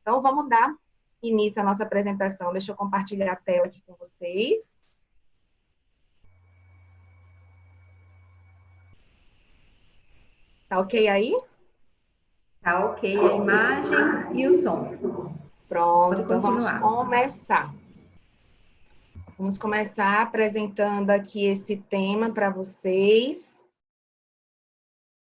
Então, vamos dar início à nossa apresentação. Deixa eu compartilhar a tela aqui com vocês. Tá ok aí? Tá ok a imagem e o som. Pronto, Pode então vamos continuar. começar. Vamos começar apresentando aqui esse tema para vocês.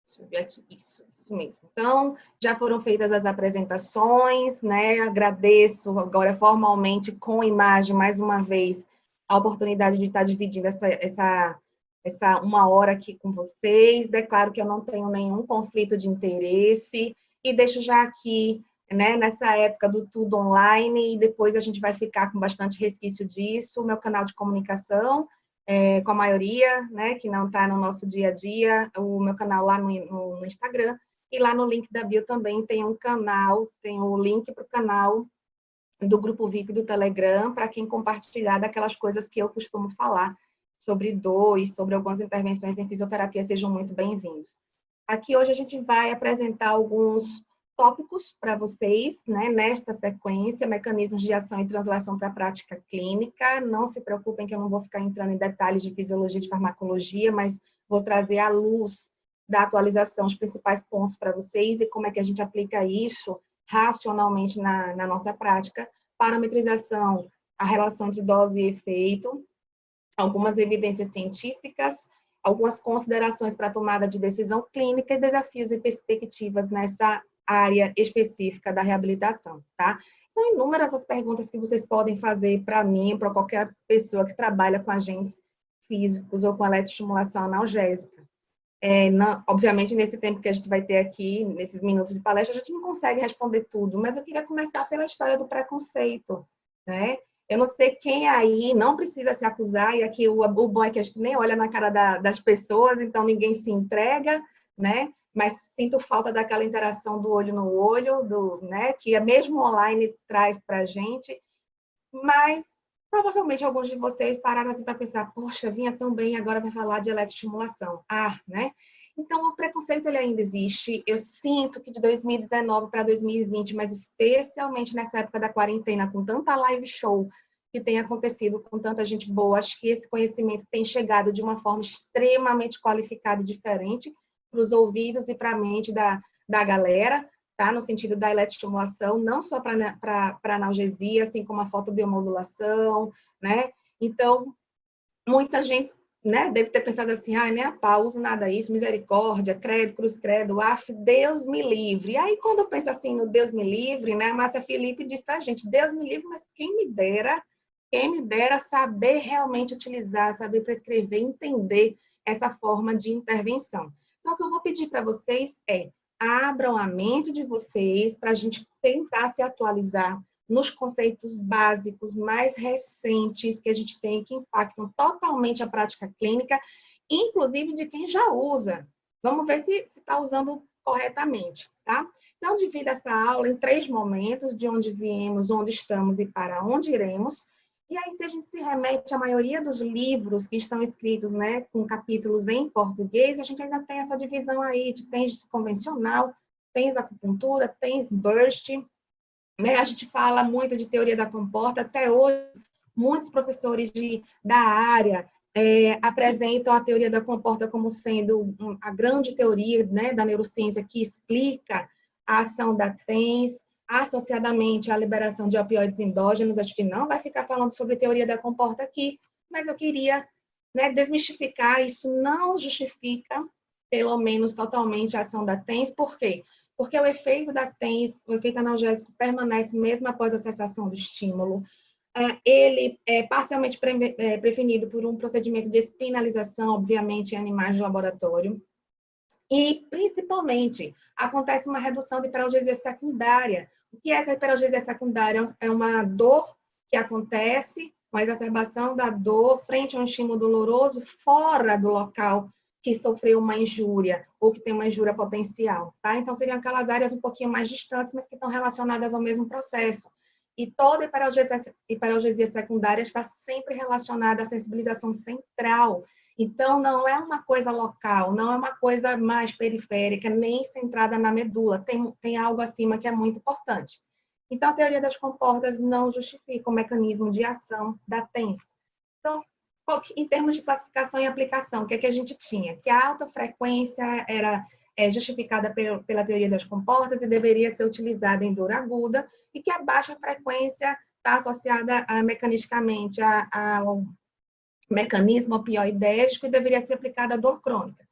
Deixa eu ver aqui, isso mesmo. Então, já foram feitas as apresentações, né? Agradeço agora formalmente com imagem, mais uma vez, a oportunidade de estar dividindo essa uma hora aqui com vocês. Declaro que eu não tenho nenhum conflito de interesse e deixo já aqui, né, nessa época do tudo online, e depois a gente vai ficar com bastante resquício disso, o meu canal de comunicação, com a maioria, né, que não está no nosso dia a dia, o meu canal lá no Instagram, e lá no link da bio também tem um canal, tem o link para o canal do grupo VIP do Telegram, para quem compartilhar daquelas coisas que eu costumo falar sobre dor e sobre algumas intervenções em fisioterapia, sejam muito bem-vindos. Aqui hoje a gente vai apresentar alguns tópicos para vocês, né, nesta sequência, mecanismos de ação e translação para a prática clínica. Não se preocupem que eu não vou ficar entrando em detalhes de fisiologia e de farmacologia, mas vou trazer à luz da atualização os principais pontos para vocês e como é que a gente aplica isso racionalmente na nossa prática. Parametrização, a relação entre dose e efeito, algumas evidências científicas, algumas considerações para a tomada de decisão clínica e desafios e perspectivas nessa área específica da reabilitação, tá? São inúmeras as perguntas que vocês podem fazer para mim, para qualquer pessoa que trabalha com agentes físicos ou com eletroestimulação analgésica. Não, obviamente, nesse tempo que a gente vai ter aqui, nesses minutos de palestra, a gente não consegue responder tudo, mas eu queria começar pela história do preconceito, né? Eu não sei quem aí não precisa se acusar, e aqui o bom é que a gente nem olha na cara das pessoas, então ninguém se entrega, né? Mas sinto falta daquela interação do olho no olho, né? Que mesmo online traz para a gente, mas provavelmente alguns de vocês pararam assim para pensar, poxa, vinha tão bem, agora vai falar de eletroestimulação. Ah, né? Então, o preconceito ele ainda existe. Eu sinto que de 2019 para 2020, mas especialmente nessa época da quarentena, com tanta live show que tem acontecido com tanta gente boa, acho que esse conhecimento tem chegado de uma forma extremamente qualificada e diferente para os ouvidos e para a mente da galera, tá? No sentido da eletroestimulação, não só para analgesia, assim como a fotobiomodulação, né? Então, muita gente, né, deve ter pensado assim, ah, nem a pau, uso nada isso, misericórdia, credo, cruz credo, af, Deus me livre. E aí, quando eu penso assim no Deus me livre, né, a Márcia Felipe diz para a gente, Deus me livre, mas quem me dera saber realmente utilizar, saber prescrever, entender essa forma de intervenção. Então, o que eu vou pedir para vocês é, abram a mente de vocês para a gente tentar se atualizar nos conceitos básicos mais recentes que a gente tem, que impactam totalmente a prática clínica, inclusive de quem já usa. Vamos ver se está usando corretamente, tá? Então, divido essa aula em 3 momentos, de onde viemos, onde estamos e para onde iremos. E aí, se a gente se remete à maioria dos livros que estão escritos, né, com capítulos em português, a gente ainda tem essa divisão aí de TENS convencional, TENS acupuntura, TENS burst, né? A gente fala muito de teoria da comporta, até hoje, muitos professores da área apresentam a teoria da comporta como sendo a grande teoria, né, da neurociência que explica a ação da TENS, associadamente à liberação de opioides endógenos. A gente não vai ficar falando sobre teoria da comporta aqui, mas eu queria, né, desmistificar, isso não justifica, pelo menos totalmente, a ação da TENS. Por quê? Porque o efeito da TENS, o efeito analgésico, permanece mesmo após a cessação do estímulo. Ele é parcialmente prevenido por um procedimento de espinalização, obviamente, em animais de laboratório. E, principalmente, acontece uma redução de hiperalgesia secundária. O que é essa hiperalgesia secundária? É uma dor que acontece, uma exacerbação da dor frente a um estímulo doloroso fora do local que sofreu uma injúria ou que tem uma injúria potencial, tá? Então, seriam aquelas áreas um pouquinho mais distantes, mas que estão relacionadas ao mesmo processo. E toda hiperalgesia secundária está sempre relacionada à sensibilização central. Então, não é uma coisa local, não é uma coisa mais periférica, nem centrada na medula. Tem algo acima que é muito importante. Então, a teoria das comportas não justifica o mecanismo de ação da TENS. Então, em termos de classificação e aplicação, o que é que a gente tinha? Que a alta frequência era justificada pela teoria das comportas e deveria ser utilizada em dor aguda, e que a baixa frequência está associada mecanisticamente ao mecanismo opioidérgico e deveria ser aplicada à dor crônica.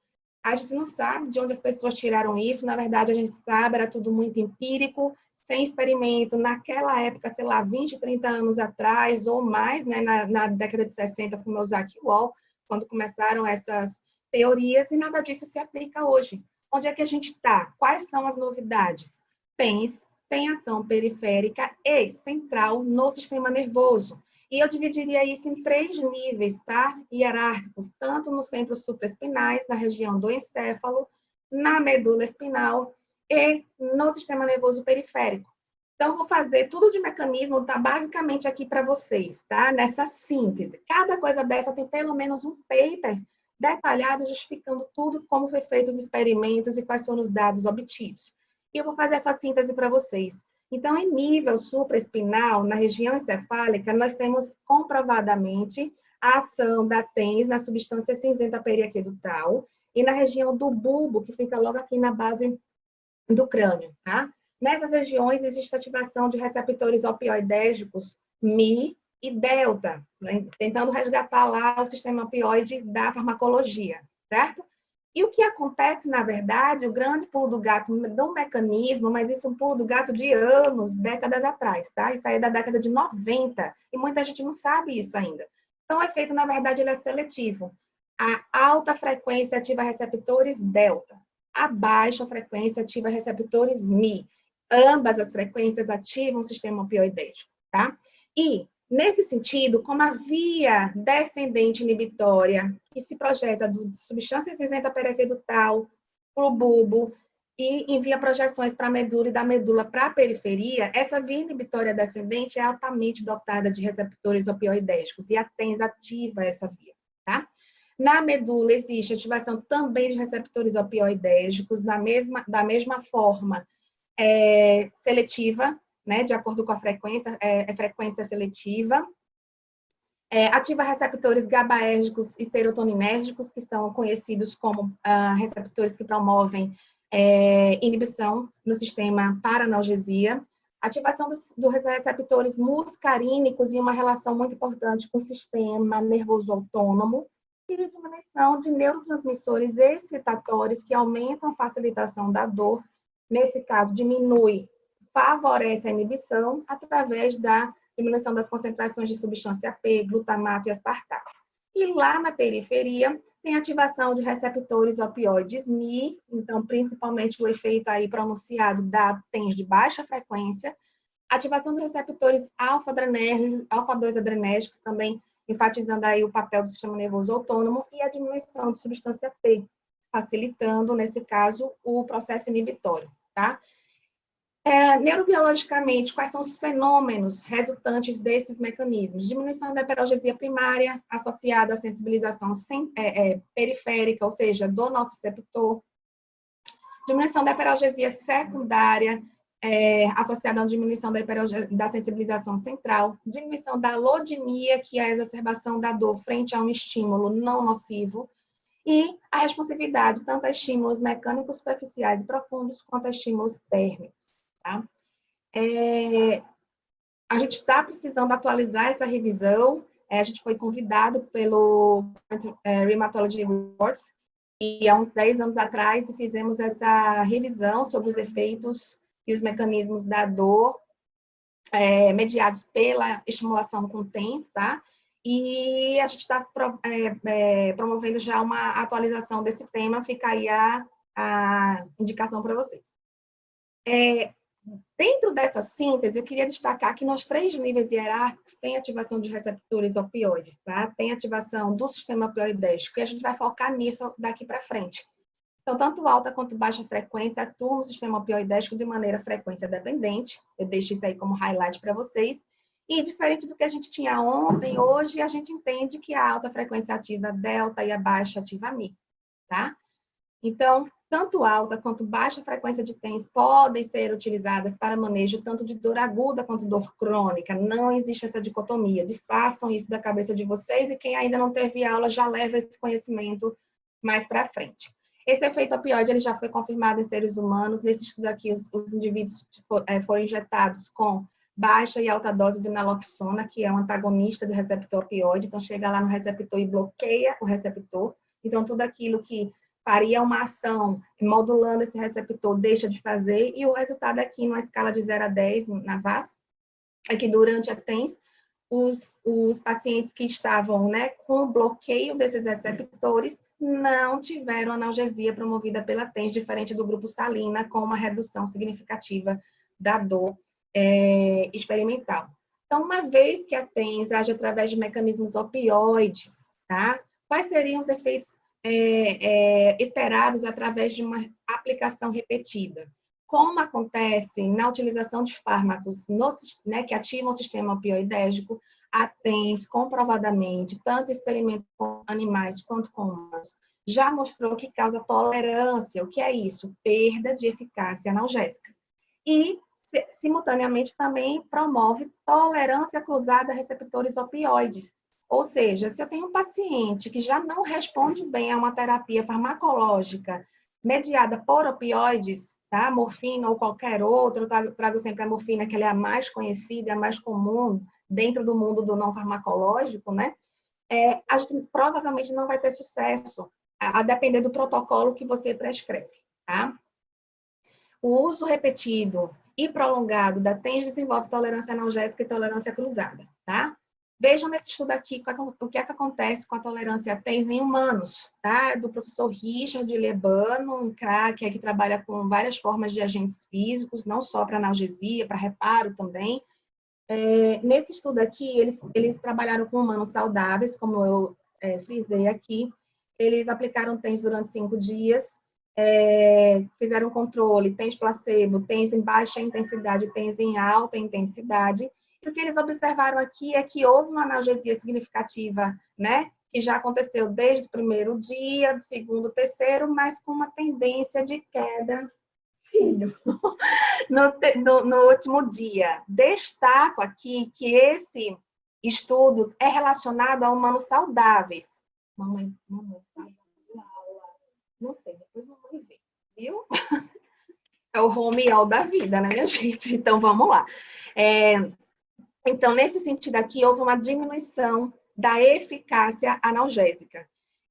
A gente não sabe de onde as pessoas tiraram isso, na verdade a gente sabe, era tudo muito empírico, sem experimento, naquela época, sei lá, 20, 30 anos atrás ou mais, né, na década de 60, com o Ozaki Wall, quando começaram essas teorias, e nada disso se aplica hoje. Onde é que a gente está? Quais são as novidades? Tem ação periférica e central no sistema nervoso. E eu dividiria isso em 3 níveis, tá? Hierárquicos, tanto nos centros supraespinais, na região do encéfalo, na medula espinal e no sistema nervoso periférico. Então, vou fazer tudo de mecanismo, tá basicamente aqui para vocês, tá? Nessa síntese. Cada coisa dessa tem pelo menos um paper detalhado justificando tudo, como foi feito os experimentos e quais foram os dados obtidos. E eu vou fazer essa síntese para vocês. Então, em nível supraespinal, na região encefálica, nós temos comprovadamente a ação da TENS na substância cinzenta periaquedutal e na região do bulbo, que fica logo aqui na base do crânio, tá? Nessas regiões existe ativação de receptores opioidérgicos Mi e delta, né? Tentando resgatar lá o sistema opioide da farmacologia, certo? E o que acontece, na verdade, o grande pulo do gato do mecanismo, mas isso é um pulo do gato de anos, décadas atrás, tá? Isso aí é da década de 90, e muita gente não sabe isso ainda. Então, o efeito, na verdade, ele é seletivo. A alta frequência ativa receptores delta, a baixa frequência ativa receptores Mi. Ambas as frequências ativam o sistema opioidérgico, tá? E nesse sentido, como a via descendente inibitória, que se projeta do substância cinzenta periaquedutal para o bulbo e envia projeções para a medula e da medula para a periferia, essa via inibitória descendente é altamente dotada de receptores opioidérgicos e a TENS ativa essa via, tá? Na medula existe ativação também de receptores opioidérgicos da mesma forma seletiva, né, de acordo com a frequência, frequência seletiva. Ativa receptores GABAérgicos e serotoninérgicos, que são conhecidos como receptores que promovem inibição no sistema para analgesia. Ativação dos receptores muscarínicos e uma relação muito importante com o sistema nervoso autônomo. E diminuição de neurotransmissores excitatórios que aumentam a facilitação da dor. Nesse caso, favorece a inibição através da diminuição das concentrações de substância P, glutamato e aspartato. E lá na periferia, tem ativação de receptores opioides Mi, então, principalmente o efeito aí pronunciado da TENS de baixa frequência, ativação dos receptores alfa-2 adrenérgicos, também enfatizando aí o papel do sistema nervoso autônomo, e a diminuição de substância P, facilitando, nesse caso, o processo inibitório, tá? Neurobiologicamente, quais são os fenômenos resultantes desses mecanismos? Diminuição da hiperalgesia primária, associada à sensibilização periférica, ou seja, do nosso receptor. Diminuição da hiperalgesia secundária, associada à diminuição da sensibilização central. Diminuição da allodynia, que é a exacerbação da dor frente a um estímulo não nocivo. E a responsividade, tanto a estímulos mecânicos superficiais e profundos, quanto a estímulos térmicos. Tá? A gente está precisando atualizar essa revisão. A gente foi convidado pelo Rheumatology Reports, e há uns 10 anos atrás, e fizemos essa revisão sobre os efeitos e os mecanismos da dor mediados pela estimulação com TENS, tá? E a gente está promovendo já uma atualização desse tema, fica aí a indicação para vocês. Dentro dessa síntese, eu queria destacar que nos 3 níveis hierárquicos tem ativação de receptores opioides, tá? Tem ativação do sistema opioidérgico, e a gente vai focar nisso daqui para frente. Então, tanto alta quanto baixa frequência atuam no sistema opioidérgico de maneira frequência dependente. Eu deixo isso aí como highlight para vocês. E, diferente do que a gente tinha ontem, hoje a gente entende que a alta frequência ativa delta e a baixa ativa Mi, tá? Então, tanto alta quanto baixa frequência de TENS podem ser utilizadas para manejo tanto de dor aguda quanto dor crônica. Não existe essa dicotomia. Desfaçam isso da cabeça de vocês e quem ainda não teve aula já leva esse conhecimento mais para frente. Esse efeito opioide ele já foi confirmado em seres humanos. Nesse estudo aqui, os indivíduos foram injetados com baixa e alta dose de naloxona, que é um antagonista do receptor opioide. Então, chega lá no receptor e bloqueia o receptor. Então, tudo aquilo que faria uma ação modulando esse receptor, deixa de fazer, e o resultado aqui, numa escala de 0 a 10, na VAS, é que durante a TENS, os pacientes que estavam, né, com o bloqueio desses receptores não tiveram analgesia promovida pela TENS, diferente do grupo salina, com uma redução significativa da dor experimental. Então, uma vez que a TENS age através de mecanismos opioides, tá? Quais seriam os efeitos esperados através de uma aplicação repetida? Como acontece na utilização de fármacos né, que ativam o sistema opioidérgico, a TENS, comprovadamente, tanto experimentos com animais quanto com humanos, já mostrou que causa tolerância. O que é isso? Perda de eficácia analgésica. E, simultaneamente, também promove tolerância cruzada a receptores opioides. Ou seja, se eu tenho um paciente que já não responde bem a uma terapia farmacológica mediada por opioides, tá? Morfina ou qualquer outro, eu trago sempre a morfina, que ela é a mais conhecida, a mais comum dentro do mundo do não farmacológico, né? A gente provavelmente não vai ter sucesso, a depender do protocolo que você prescreve, tá? O uso repetido e prolongado da TENS desenvolve tolerância analgésica e tolerância cruzada, tá? Vejam nesse estudo aqui o que é que acontece com a tolerância a TENS em humanos, tá? Do professor Richard Lebano, um craque que trabalha com várias formas de agentes físicos, não só para analgesia, para reparo também. Nesse estudo aqui, eles trabalharam com humanos saudáveis, como eu frisei aqui. Eles aplicaram TENS durante 5 dias, fizeram controle, TENS placebo, TENS em baixa intensidade, TENS em alta intensidade. E o que eles observaram aqui é que houve uma analgesia significativa, né? Que já aconteceu desde o primeiro dia, do segundo, terceiro, mas com uma tendência de queda, filho, no último dia. Destaco aqui que esse estudo é relacionado a humanos saudáveis. Mamãe, tá na aula. Não sei, depois mamãe vê, viu? É o home all da vida, né, minha gente? Então, vamos lá. Então, nesse sentido aqui, houve uma diminuição da eficácia analgésica.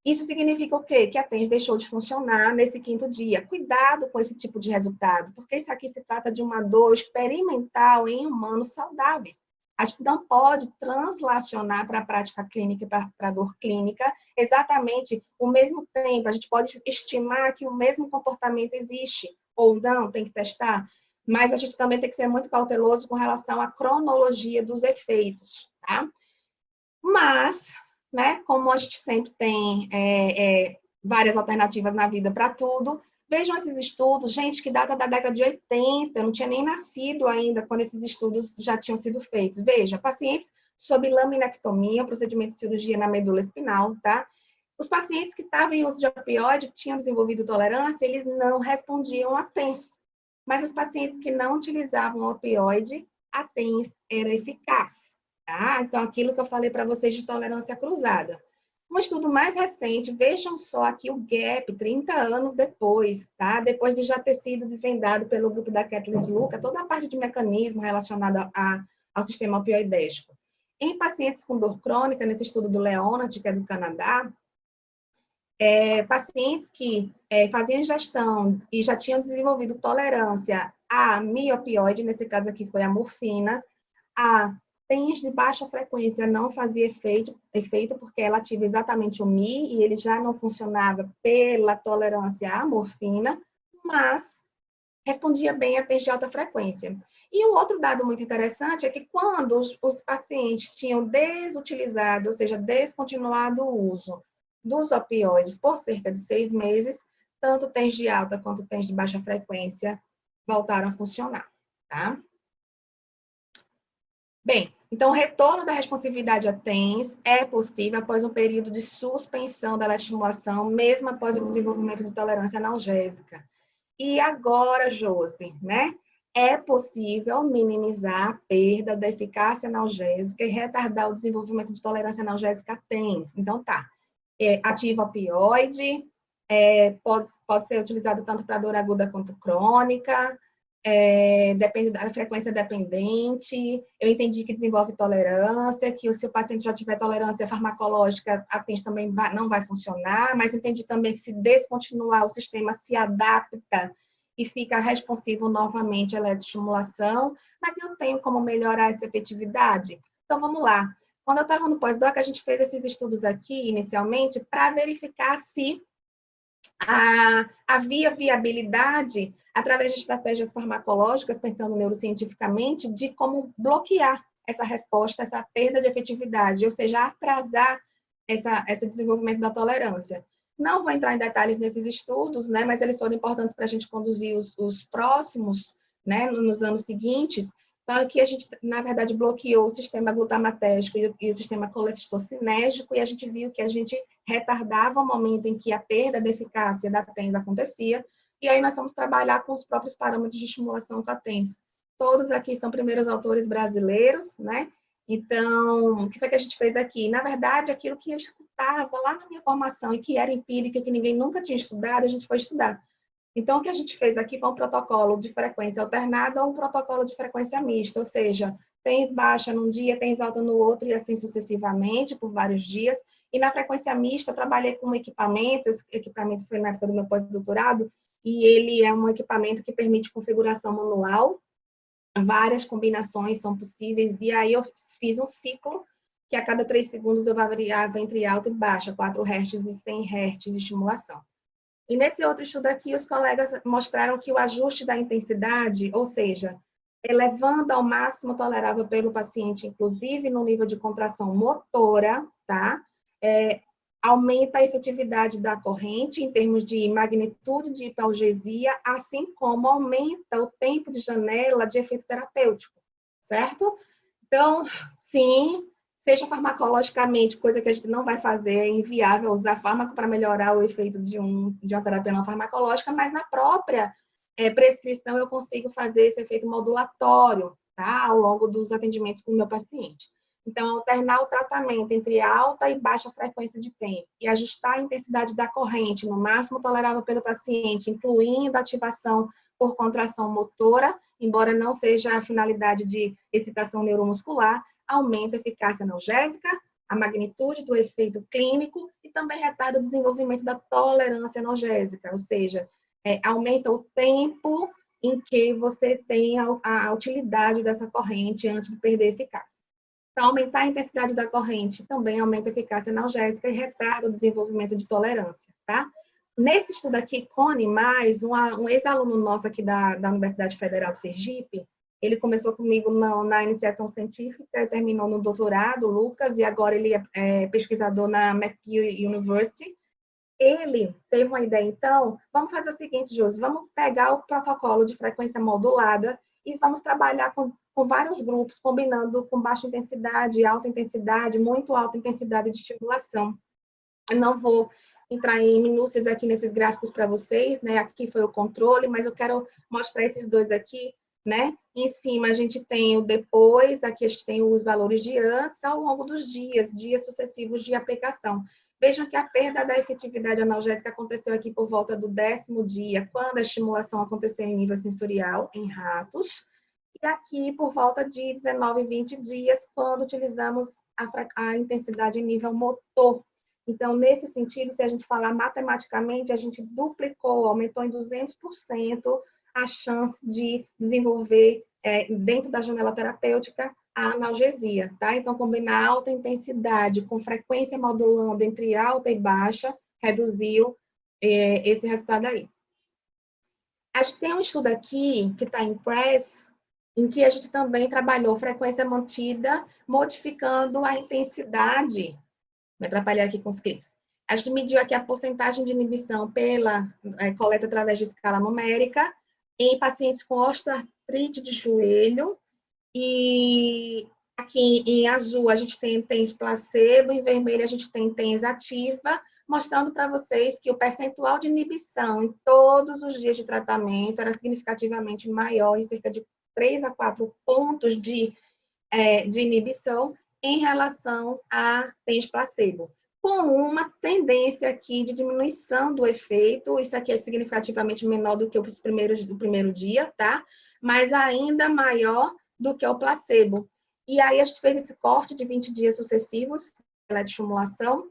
Isso significa o quê? Que a TENS deixou de funcionar nesse 5º dia. Cuidado com esse tipo de resultado, porque isso aqui se trata de uma dor experimental em humanos saudáveis. A gente não pode translacionar para a prática clínica e para a dor clínica exatamente o mesmo tempo. A gente pode estimar que o mesmo comportamento existe ou não, tem que testar. Mas a gente também tem que ser muito cauteloso com relação à cronologia dos efeitos, tá? Mas, né, como a gente sempre tem várias alternativas na vida para tudo, vejam esses estudos, gente que data da década de 80, eu não tinha nem nascido ainda quando esses estudos já tinham sido feitos. Veja, pacientes sob laminectomia, procedimento de cirurgia na medula espinal, tá? Os pacientes que estavam em uso de opioide tinham desenvolvido tolerância, eles não respondiam a TENS. Mas os pacientes que não utilizavam opioide, a TENS era eficaz, tá? Então, aquilo que eu falei para vocês de tolerância cruzada. Um estudo mais recente, vejam só aqui o gap, 30 anos depois, tá? Depois de já ter sido desvendado pelo grupo da Kathleen Sluka, toda a parte de mecanismo relacionada ao sistema opioidérgico. Em pacientes com dor crônica, nesse estudo do Leonard, que é do Canadá, pacientes que faziam ingestão e já tinham desenvolvido tolerância a miopioide, nesse caso aqui foi a morfina, a TENS de baixa frequência não fazia efeito porque ela ativa exatamente o Mi e ele já não funcionava pela tolerância à morfina, mas respondia bem a TENS de alta frequência. E um outro dado muito interessante é que quando os pacientes tinham desutilizado, ou seja, descontinuado o uso dos opioides por cerca de 6 meses, tanto TENS de alta quanto TENS de baixa frequência voltaram a funcionar, tá? Bem, Então, o retorno da responsividade a TENS é possível após um período de suspensão da estimulação, mesmo após o desenvolvimento de tolerância analgésica. E agora, Josi, né? É possível minimizar a perda da eficácia analgésica e retardar o desenvolvimento de tolerância analgésica a TENS. Então, tá. Ativa opioide, pode ser utilizado tanto para dor aguda quanto crônica, depende da frequência dependente. Eu entendi que desenvolve tolerância, que se o paciente já tiver tolerância farmacológica, a TENS também não vai funcionar, mas entendi também que se descontinuar, o sistema se adapta e fica responsivo novamente à eletroestimulação, mas eu tenho como melhorar essa efetividade? Então, vamos lá. Quando eu estava no pós-doc, a gente fez esses estudos aqui, inicialmente, para verificar se havia viabilidade, através de estratégias farmacológicas, pensando neurocientificamente, de como bloquear essa resposta, essa perda de efetividade, ou seja, atrasar esse desenvolvimento da tolerância. Não vou entrar em detalhes nesses estudos, né, mas eles foram importantes para a gente conduzir os próximos, né, nos anos seguintes. Então, aqui a gente, na verdade, bloqueou o sistema glutamatérgico e o sistema colecistocinérgico, e a gente viu que a gente retardava o momento em que a perda da eficácia da TENS acontecia, e aí nós vamos trabalhar com os próprios parâmetros de estimulação com a TENS. Todos aqui são primeiros autores brasileiros, né? Então, o que foi que a gente fez aqui? Na verdade, aquilo que eu escutava lá na minha formação e que era empírica, que ninguém nunca tinha estudado, a gente foi estudar. Então, o que a gente fez aqui foi um protocolo de frequência alternada ou um protocolo de frequência mista, ou seja, TENS baixa num dia, TENS alta no outro e assim sucessivamente, por vários dias. E na frequência mista, eu trabalhei com equipamento, esse equipamento foi na época do meu pós-doutorado, e ele é um equipamento que permite configuração manual, várias combinações são possíveis, e aí eu fiz um ciclo que a cada 3 segundos eu variava entre alta e baixa, 4 Hz e 100 Hz de estimulação. E nesse outro estudo aqui, os colegas mostraram que o ajuste da intensidade, ou seja, elevando ao máximo tolerável pelo paciente, inclusive no nível de contração motora, tá? Aumenta a efetividade da corrente em termos de magnitude de hipoalgesia, assim como aumenta o tempo de janela de efeito terapêutico, certo? Então, sim, seja farmacologicamente, coisa que a gente não vai fazer, é inviável usar fármaco para melhorar o efeito de uma terapia não farmacológica, mas na própria prescrição eu consigo fazer esse efeito modulatório, tá? Ao longo dos atendimentos com o meu paciente. Então, alternar o tratamento entre alta e baixa frequência de TENS e ajustar a intensidade da corrente no máximo tolerável pelo paciente, incluindo ativação por contração motora, embora não seja a finalidade de excitação neuromuscular, aumenta a eficácia analgésica, a magnitude do efeito clínico e também retarda o desenvolvimento da tolerância analgésica, ou seja, aumenta o tempo em que você tem a utilidade dessa corrente antes de perder a eficácia. Então, aumentar a intensidade da corrente também aumenta a eficácia analgésica e retarda o desenvolvimento de tolerância, tá? Nesse estudo aqui com animais, um ex-aluno nosso aqui da Universidade Federal de Sergipe, ele começou comigo na iniciação científica, terminou no doutorado, o Lucas, e agora ele é pesquisador na McGill University. Ele teve uma ideia, então, vamos fazer o seguinte, Josi, vamos pegar o protocolo de frequência modulada e vamos trabalhar com vários grupos, combinando com baixa intensidade, alta intensidade, muito alta intensidade de estimulação. Eu não vou entrar em minúcias aqui nesses gráficos para vocês, né? Aqui foi o controle, mas eu quero mostrar esses dois aqui, né? Em cima a gente tem o depois, aqui a gente tem os valores de antes, ao longo dos dias sucessivos de aplicação. Vejam que a perda da efetividade analgésica aconteceu aqui por volta do 10º dia, quando a estimulação aconteceu em nível sensorial, em ratos, e aqui por volta de 19, 20 dias, quando utilizamos a intensidade em nível motor. Então, nesse sentido, se a gente falar matematicamente, a gente duplicou, aumentou em 200% a chance de desenvolver, dentro da janela terapêutica, a analgesia, tá? Então, combinar alta intensidade com frequência modulando entre alta e baixa, reduziu esse resultado aí. Acho que tem um estudo aqui, que está em press, em que a gente também trabalhou frequência mantida, modificando a intensidade. Me atrapalhar aqui com os cliques. A gente mediu aqui a porcentagem de inibição pela coleta através de escala numérica em pacientes com osteoartrite de joelho. E Aqui em azul a gente tem TENS placebo, em vermelho a gente tem TENS ativa, mostrando para vocês que o percentual de inibição em todos os dias de tratamento era significativamente maior, em cerca de 3 a 4 pontos de inibição em relação a TENS placebo, com uma tendência aqui de diminuição do efeito. Isso aqui é significativamente menor do que o primeiro dia, tá? Mas ainda maior do que o placebo. E aí a gente fez esse corte de 20 dias sucessivos de eletroestimulação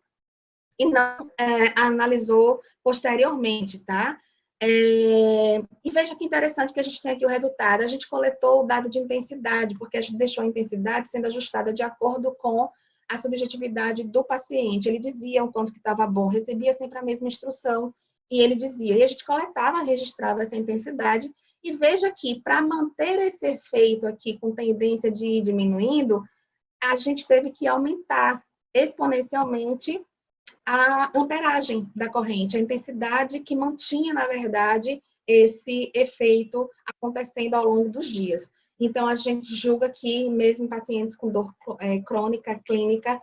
e não analisou posteriormente, tá? E veja que interessante que a gente tem aqui o resultado. A gente coletou o dado de intensidade, porque a gente deixou a intensidade sendo ajustada de acordo com a subjetividade do paciente. Ele dizia o quanto que estava bom, recebia sempre a mesma instrução, e ele dizia. E a gente coletava, registrava essa intensidade, e veja que, para manter esse efeito aqui com tendência de ir diminuindo, a gente teve que aumentar exponencialmente a amperagem da corrente, a intensidade que mantinha, na verdade, esse efeito acontecendo ao longo dos dias. Então, a gente julga que, mesmo em pacientes com dor crônica, clínica,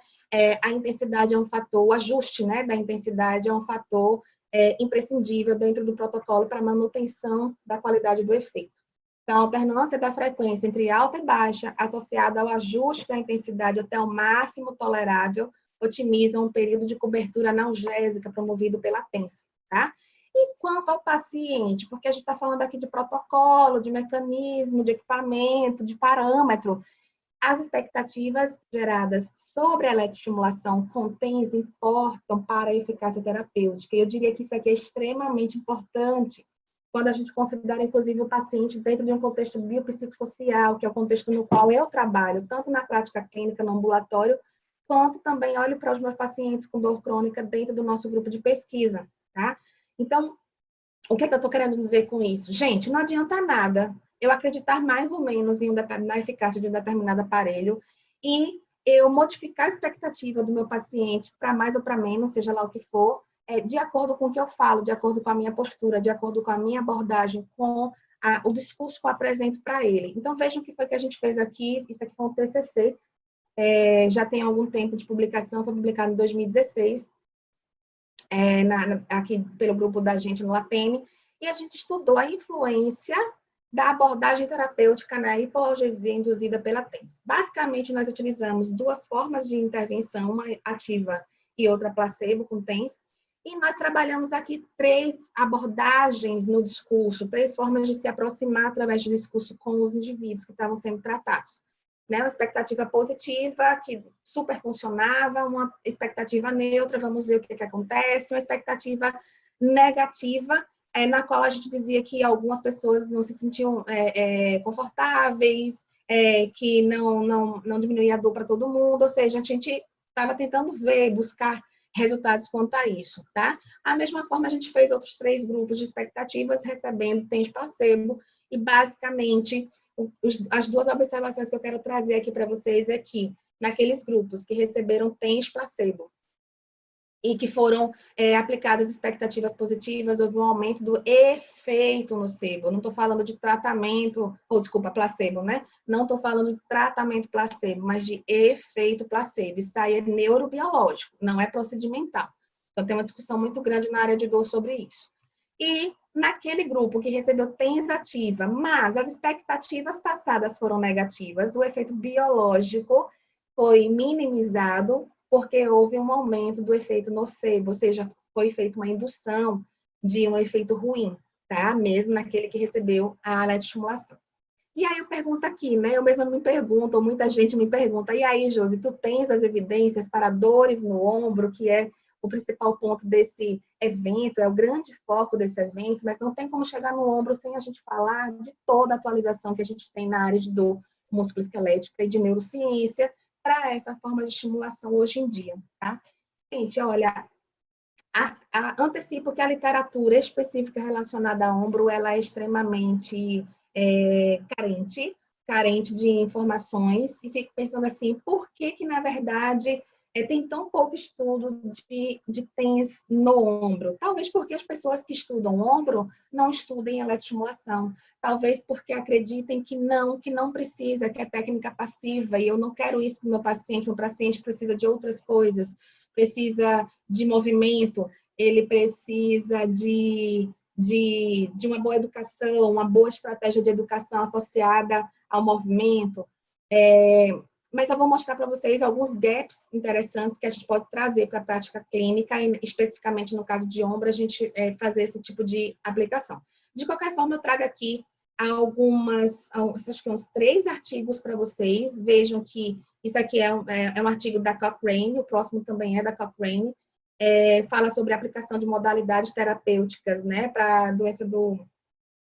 a intensidade é um fator, o ajuste, né, da intensidade é um fator imprescindível dentro do protocolo para manutenção da qualidade do efeito. Então, a alternância da frequência entre alta e baixa, associada ao ajuste da intensidade até o máximo tolerável, otimizam um período de cobertura analgésica promovido pela TENS, tá? E quanto ao paciente, porque a gente está falando aqui de protocolo, de mecanismo, de equipamento, de parâmetro, as expectativas geradas sobre a eletroestimulação com TENS importam para a eficácia terapêutica. E eu diria que isso aqui é extremamente importante quando a gente considera, inclusive, o paciente dentro de um contexto biopsicossocial, que é o contexto no qual eu trabalho, tanto na prática clínica, no ambulatório, quanto também olho para os meus pacientes com dor crônica dentro do nosso grupo de pesquisa, tá? Então, o que é que eu estou querendo dizer com isso? Gente, não adianta nada eu acreditar mais ou menos na eficácia de um determinado aparelho e eu modificar a expectativa do meu paciente para mais ou para menos, seja lá o que for, de acordo com o que eu falo, de acordo com a minha postura, de acordo com a minha abordagem, com o discurso que eu apresento para ele. Então, vejam o que foi que a gente fez aqui. Isso aqui foi um TCC, já tem algum tempo de publicação, foi publicado em 2016, aqui pelo grupo da gente no APM, e a gente estudou a influência da abordagem terapêutica na hipoalgesia induzida pela TENS. Basicamente, nós utilizamos duas formas de intervenção, uma ativa e outra placebo com TENS, e nós trabalhamos aqui 3 abordagens no discurso, 3 formas de se aproximar através do discurso com os indivíduos que estavam sendo tratados. Né, uma expectativa positiva, que super funcionava, uma expectativa neutra, vamos ver o que acontece, uma expectativa negativa, na qual a gente dizia que algumas pessoas não se sentiam confortáveis, que não diminuía a dor para todo mundo, ou seja, a gente estava tentando buscar resultados quanto a isso, tá? A mesma forma, a gente fez outros 3 grupos de expectativas, recebendo TENS placebo, e basicamente as 2 observações que eu quero trazer aqui para vocês é que, naqueles grupos que receberam TENS placebo e que foram aplicadas expectativas positivas, houve um aumento do efeito nocebo. Eu não estou falando de tratamento, placebo, né? Não estou falando de tratamento placebo, mas de efeito placebo. Isso aí é neurobiológico, não é procedimental. Então, tem uma discussão muito grande na área de dor sobre isso. E naquele grupo que recebeu TENS ativa, mas as expectativas passadas foram negativas, o efeito biológico foi minimizado porque houve um aumento do efeito nocebo, ou seja, foi feita uma indução de um efeito ruim, tá? Mesmo naquele que recebeu a eletroestimulação. E aí eu pergunto aqui, né? Eu mesma me pergunto, ou muita gente me pergunta, e aí, Josi, tu tens as evidências para dores no ombro, que é o principal ponto desse evento, é o grande foco desse evento, mas não tem como chegar no ombro sem a gente falar de toda a atualização que a gente tem na área de dor musculoesquelética e de neurociência para essa forma de estimulação hoje em dia, tá? Gente, olha, antecipo que a literatura específica relacionada a ombro, ela é extremamente carente de informações, e fico pensando assim, por que na verdade, tem tão pouco estudo de TENS no ombro? Talvez porque as pessoas que estudam ombro não estudem eletroestimulação. Talvez porque acreditem que não precisa, que é técnica passiva, e eu não quero isso para o meu paciente precisa de outras coisas, precisa de movimento, ele precisa de uma boa educação, uma boa estratégia de educação associada ao movimento. Mas eu vou mostrar para vocês alguns gaps interessantes que a gente pode trazer para a prática clínica, e especificamente no caso de ombro, a gente fazer esse tipo de aplicação. De qualquer forma, eu trago aqui acho que uns 3 artigos para vocês. Vejam que isso aqui é um artigo da Cochrane, o próximo também é da Cochrane, fala sobre a aplicação de modalidades terapêuticas, né, para a doença do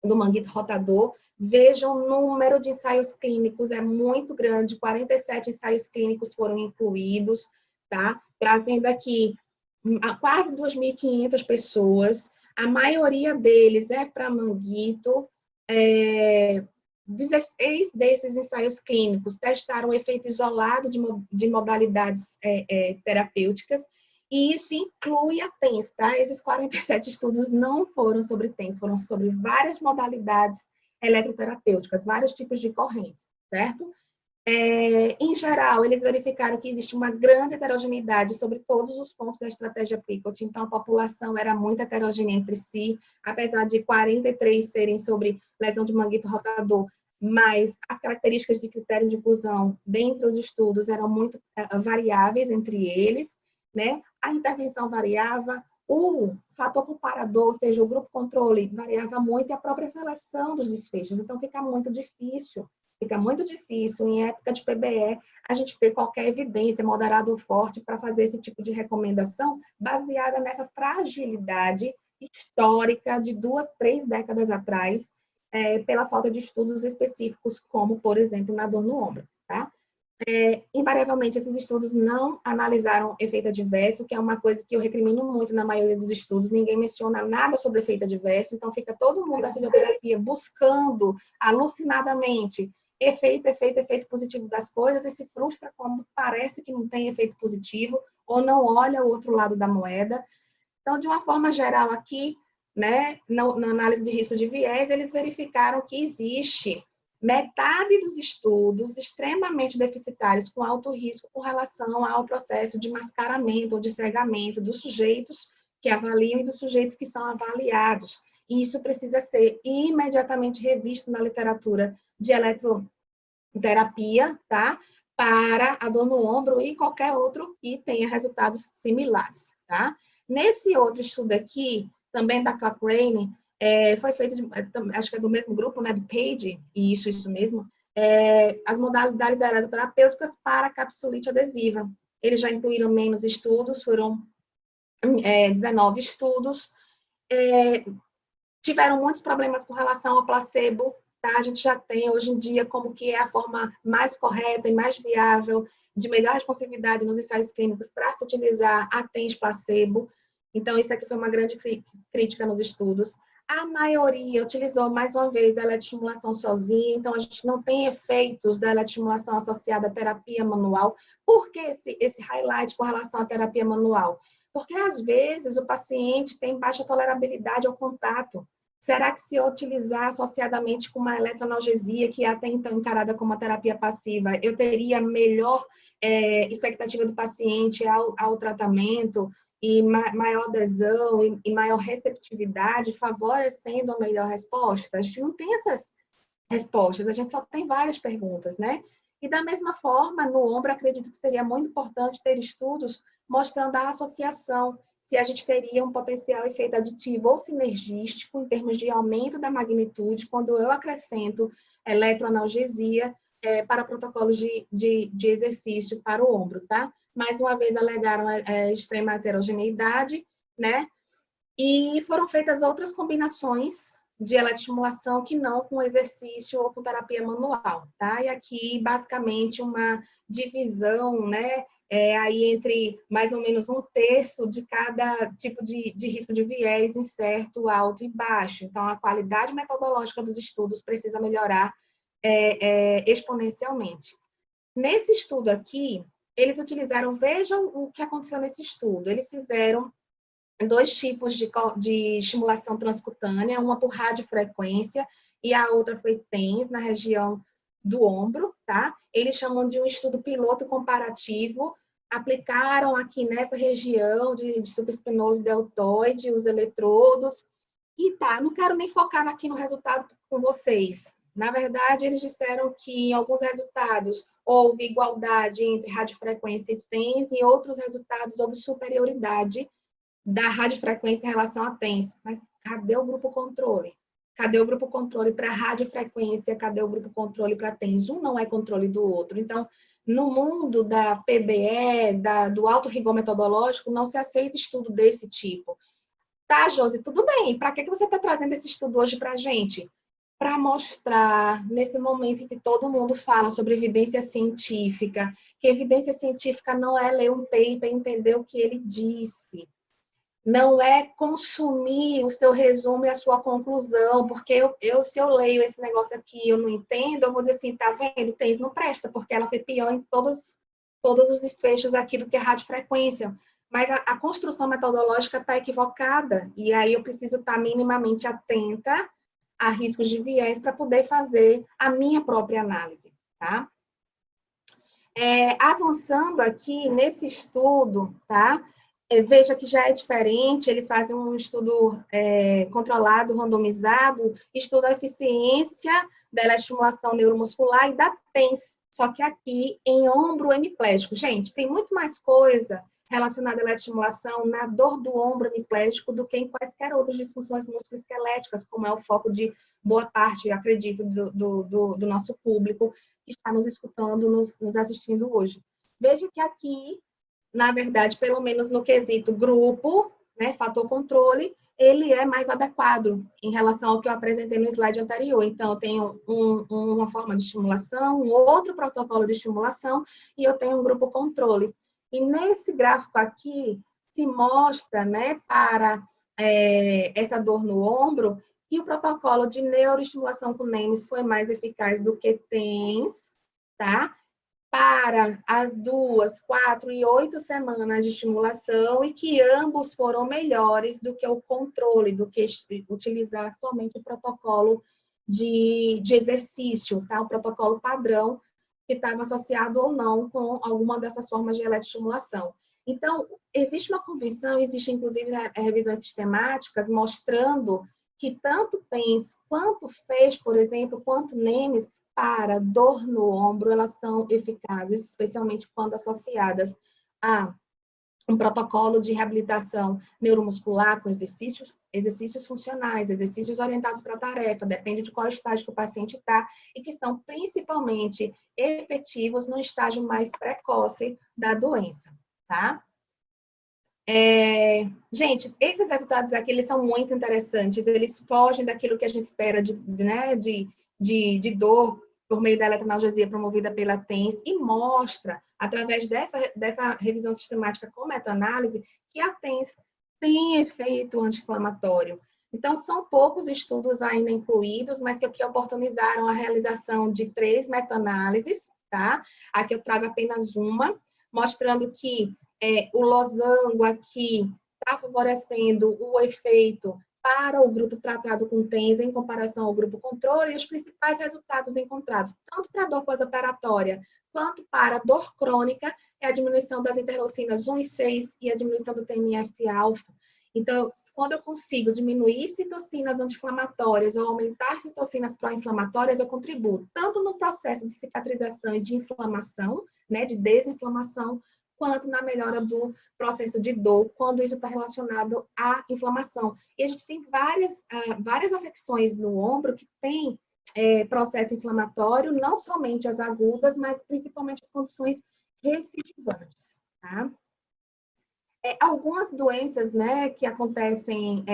manguito rotador. Vejam o número de ensaios clínicos, é muito grande, 47 ensaios clínicos foram incluídos, tá? Trazendo aqui quase 2.500 pessoas, a maioria deles é para manguito, 16 desses ensaios clínicos testaram o efeito isolado de modalidades terapêuticas, e isso inclui a TENS, tá? Esses 47 estudos não foram sobre TENS, foram sobre várias modalidades eletroterapêuticas, vários tipos de correntes, certo? Em geral, eles verificaram que existe uma grande heterogeneidade sobre todos os pontos da estratégia Picot, então a população era muito heterogênea entre si, apesar de 43 serem sobre lesão de manguito rotador, mas as características de critério de inclusão dentro dos estudos eram muito variáveis entre eles, né? A intervenção variava, o fator comparador, ou seja, o grupo controle, variava muito, e a própria seleção dos desfechos. Então, fica muito difícil em época de PBE a gente ter qualquer evidência moderada ou forte para fazer esse tipo de recomendação baseada nessa fragilidade histórica de 2, 3 décadas atrás, pela falta de estudos específicos, como, por exemplo, na dor no ombro, tá? Invariavelmente, esses estudos não analisaram efeito adverso, que é uma coisa que eu recrimino muito na maioria dos estudos. Ninguém menciona nada sobre efeito adverso, então fica todo mundo da fisioterapia buscando alucinadamente efeito positivo das coisas, e se frustra quando parece que não tem efeito positivo ou não olha o outro lado da moeda. Então, de uma forma geral aqui, né, na análise de risco de viés, eles verificaram que existe metade dos estudos extremamente deficitários, com alto risco com relação ao processo de mascaramento ou de cegamento dos sujeitos que avaliam e dos sujeitos que são avaliados. E isso precisa ser imediatamente revisto na literatura de eletroterapia, tá? Para a dor no ombro e qualquer outro que tenha resultados similares, tá? Nesse outro estudo aqui, também da Cochrane, foi feito, acho que é do mesmo grupo, né, do Page, e isso mesmo, as modalidades eletroterapêuticas para capsulite adesiva. Eles já incluíram menos estudos, foram 19 estudos, tiveram muitos problemas com relação ao placebo, tá? A gente já tem hoje em dia como que é a forma mais correta e mais viável de melhor responsividade nos ensaios clínicos para se utilizar a TENS placebo. Então, isso aqui foi uma grande crítica nos estudos. A maioria utilizou, mais uma vez, a eletroestimulação sozinha, então a gente não tem efeitos da eletroestimulação associada à terapia manual. Por que esse highlight com relação à terapia manual? Porque, às vezes, o paciente tem baixa tolerabilidade ao contato. Será que, se eu utilizar associadamente com uma eletroanalgesia, que é até então encarada como uma terapia passiva, eu teria melhor expectativa do paciente ao tratamento, e maior adesão e maior receptividade, favorecendo a melhor resposta? A gente não tem essas respostas, a gente só tem várias perguntas, né? E da mesma forma, no ombro, acredito que seria muito importante ter estudos mostrando a associação, se a gente teria um potencial efeito aditivo ou sinergístico em termos de aumento da magnitude, quando eu acrescento eletroanalgesia para protocolos de exercício para o ombro, tá? Mais uma vez, alegaram extrema heterogeneidade, né? E foram feitas outras combinações de eletroestimulação que não com exercício ou com terapia manual, tá? E aqui, basicamente, uma divisão, né? Aí entre mais ou menos 1/3 de cada tipo de risco de viés incerto, alto e baixo. Então, a qualidade metodológica dos estudos precisa melhorar exponencialmente. Nesse estudo aqui, eles utilizaram, vejam o que aconteceu nesse estudo, eles fizeram 2 tipos de estimulação transcutânea, uma por radiofrequência e a outra foi TENS, na região do ombro, tá? Eles chamam de um estudo piloto comparativo, aplicaram aqui nessa região de supraespinoso deltoide os eletrodos, e tá, não quero nem focar aqui no resultado com vocês. Na verdade, eles disseram que em alguns resultados houve igualdade entre radiofrequência e TENS, e em outros resultados houve superioridade da radiofrequência em relação à TENS. Mas cadê o grupo controle? Cadê o grupo controle para radiofrequência? Cadê o grupo controle para TENS? Um não é controle do outro. Então, no mundo da PBE, do alto rigor metodológico, não se aceita estudo desse tipo. Tá, Josi, tudo bem. Para que você está trazendo esse estudo hoje para a gente? Para mostrar, nesse momento em que todo mundo fala sobre evidência científica, que evidência científica não é ler um paper e entender o que ele disse. Não é consumir o seu resumo e a sua conclusão, porque se eu leio esse negócio aqui e eu não entendo, eu vou dizer assim, tá vendo? TENS não presta, porque ela foi pior em todos os desfechos aqui do que a radiofrequência. Mas a construção metodológica está equivocada, e aí eu preciso estar minimamente atenta a riscos de viés para poder fazer a minha própria análise, tá? Avançando aqui nesse estudo, tá? Veja que já é diferente, eles fazem um estudo controlado, randomizado, estuda a eficiência da estimulação neuromuscular e da TENS, só que aqui em ombro hemiplégico. Gente, tem muito mais coisa relacionada à eletroestimulação na dor do ombro hemiplégico do que em quaisquer outras disfunções musculoesqueléticas, como é o foco de boa parte, acredito, do nosso público que está nos escutando, nos assistindo hoje. Veja que aqui, na verdade, pelo menos no quesito grupo, né, fator controle, ele é mais adequado em relação ao que eu apresentei no slide anterior. Então, eu tenho uma forma de estimulação, um outro protocolo de estimulação, e eu tenho um grupo controle. E nesse gráfico aqui, se mostra, né, para essa dor no ombro, que o protocolo de neuroestimulação com NEMS foi mais eficaz do que TENS, tá? Para as 2, 4 e 8 semanas de estimulação, e que ambos foram melhores do que o controle, do que utilizar somente o protocolo de exercício, tá? O protocolo padrão, que estava associado ou não com alguma dessas formas de eletroestimulação. Então, existe uma convenção, existe inclusive revisões sistemáticas mostrando que tanto TENS quanto FES, por exemplo, quanto NEMS, para dor no ombro, elas são eficazes, especialmente quando associadas a um protocolo de reabilitação neuromuscular com exercícios funcionais, exercícios orientados para a tarefa, depende de qual estágio que o paciente está, e que são principalmente efetivos no estágio mais precoce da doença, tá? Gente, esses resultados aqui, eles são muito interessantes, eles fogem daquilo que a gente espera de dor por meio da eletroanalgesia promovida pela TENS, e mostra, através dessa revisão sistemática com meta-análise, que a TENS tem efeito anti-inflamatório. Então, são poucos estudos ainda incluídos, mas que oportunizaram a realização de 3 meta-análises, tá? Aqui eu trago apenas uma, mostrando que o losango aqui está favorecendo o efeito para o grupo tratado com TENS em comparação ao grupo controle, e os principais resultados encontrados, tanto para a dor pós-operatória, quanto para a dor crônica, é a diminuição das interleucinas 1 e 6 e a diminuição do TNF-alfa. Então, quando eu consigo diminuir citocinas anti-inflamatórias ou aumentar citocinas pró-inflamatórias, eu contribuo tanto no processo de cicatrização e de inflamação, né, de desinflamação, quanto na melhora do processo de dor, quando isso está relacionado à inflamação. E a gente tem várias afecções no ombro que têm processo inflamatório, não somente as agudas, mas principalmente as condições recidivantes, tá? Algumas doenças, né, que acontecem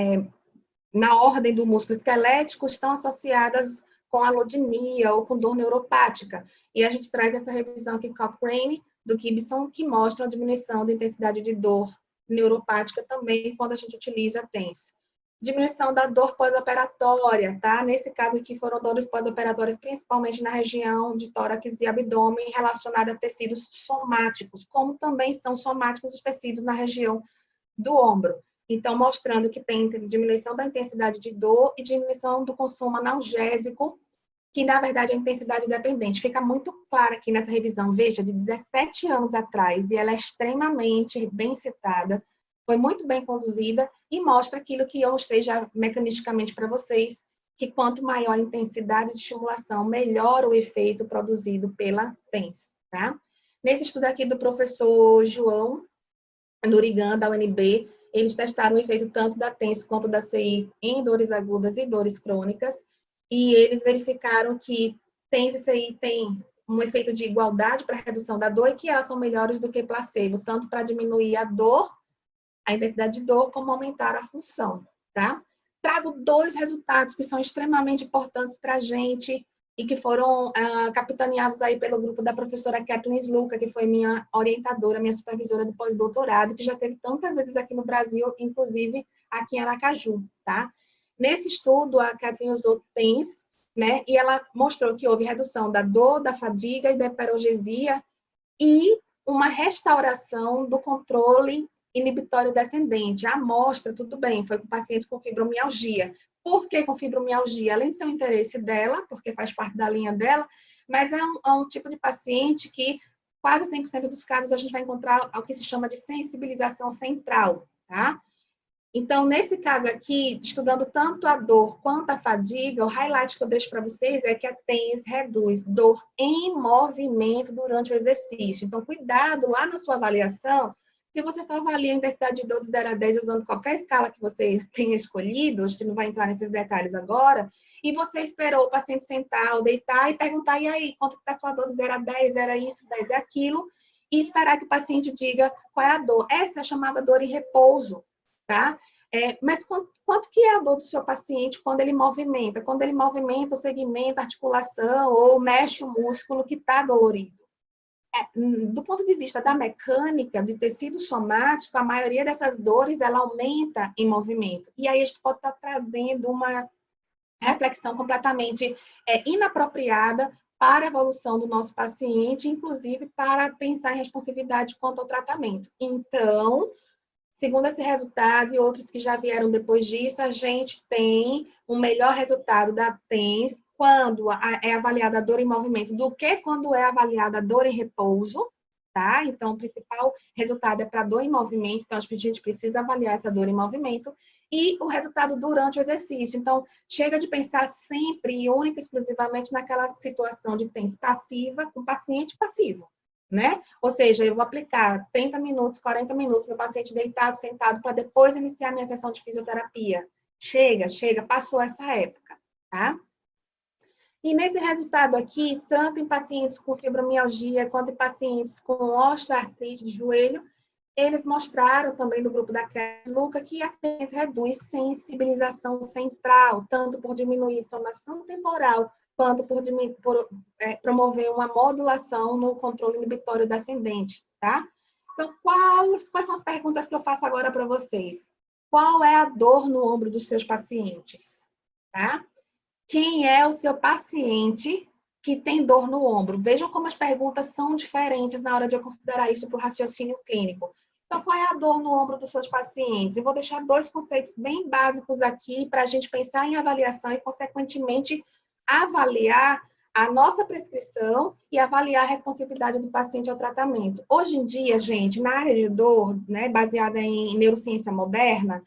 na ordem do músculo esquelético estão associadas com alodinia ou com dor neuropática. E a gente traz essa revisão aqui, Cochrane, do Gibson, que mostra a diminuição da intensidade de dor neuropática também quando a gente utiliza a TENS. Diminuição da dor pós-operatória, tá? Nesse caso aqui foram dores pós-operatórias, principalmente na região de tórax e abdômen, relacionada a tecidos somáticos, como também são somáticos os tecidos na região do ombro. Então, mostrando que tem diminuição da intensidade de dor e diminuição do consumo analgésico, que na verdade é intensidade dependente. Fica muito claro aqui nessa revisão, veja, de 17 anos atrás, e ela é extremamente bem citada, foi muito bem conduzida e mostra aquilo que eu mostrei já mecanisticamente para vocês, que quanto maior a intensidade de estimulação, melhor o efeito produzido pela TENS, tá? Nesse estudo aqui do professor João Nurigan, da UNB, eles testaram o efeito tanto da TENS quanto da CI em dores agudas e dores crônicas, e eles verificaram que TENS e CI têm um efeito de igualdade para a redução da dor e que elas são melhores do que placebo, tanto para diminuir a dor, a intensidade de dor, como aumentar a função, tá? Trago 2 resultados que são extremamente importantes para a gente e que foram capitaneados aí pelo grupo da professora Kathleen Sluka, que foi minha orientadora, minha supervisora do pós-doutorado, que já teve tantas vezes aqui no Brasil, inclusive aqui em Aracaju, tá? Nesse estudo, a Kathleen usou TENS, né? E ela mostrou que houve redução da dor, da fadiga e da hiperalgesia e uma restauração do controle inibitório descendente. A amostra, tudo bem, foi com pacientes com fibromialgia. Por que com fibromialgia? Além de ser um interesse dela, porque faz parte da linha dela, mas é um tipo de paciente que quase 100% dos casos a gente vai encontrar o que se chama de sensibilização central, tá? Então, nesse caso aqui, estudando tanto a dor quanto a fadiga, o highlight que eu deixo para vocês é que a TENS reduz dor em movimento durante o exercício. Então, cuidado lá na sua avaliação, se você só avalia a intensidade de dor de 0 a 10 usando qualquer escala que você tenha escolhido, a gente não vai entrar nesses detalhes agora, e você esperou o paciente sentar ou deitar e perguntar, e aí, quanto está a sua dor de 0 a 10, era isso, 10 é aquilo, e esperar que o paciente diga qual é a dor. Essa é a chamada dor em repouso. Tá? Mas quanto que é a dor do seu paciente quando ele movimenta? Quando ele movimenta o segmento, a articulação ou mexe o músculo que está dolorido. Do ponto de vista da mecânica, de tecido somático, a maioria dessas dores, ela aumenta em movimento. E aí a gente pode estar trazendo uma reflexão completamente inapropriada para a evolução do nosso paciente, inclusive para pensar em responsividade quanto ao tratamento. Então, segundo esse resultado e outros que já vieram depois disso, a gente tem um melhor resultado da TENS quando é avaliada a dor em movimento do que quando é avaliada a dor em repouso, tá? Então, o principal resultado é para dor em movimento, então a gente precisa avaliar essa dor em movimento e o resultado durante o exercício. Então, chega de pensar sempre e única e exclusivamente naquela situação de TENS passiva com paciente passivo. Né? Ou seja, eu vou aplicar 30 minutos, 40 minutos, meu paciente deitado, sentado, para depois iniciar minha sessão de fisioterapia. Chega, passou essa época, tá? E nesse resultado aqui, tanto em pacientes com fibromialgia, quanto em pacientes com osteoartrite de joelho, eles mostraram também do grupo da Luca que a TENS reduz sensibilização central, tanto por diminuir sonação temporal, quanto por promover uma modulação no controle inibitório descendente, tá? Então, quais são as perguntas que eu faço agora para vocês? Qual é a dor no ombro dos seus pacientes, tá? Quem é o seu paciente que tem dor no ombro? Vejam como as perguntas são diferentes na hora de eu considerar isso para o raciocínio clínico. Então, qual é a dor no ombro dos seus pacientes? Eu vou deixar 2 conceitos bem básicos aqui para a gente pensar em avaliação e, consequentemente, avaliar a nossa prescrição e avaliar a responsividade do paciente ao tratamento. Hoje em dia, gente, na área de dor, né, baseada em neurociência moderna,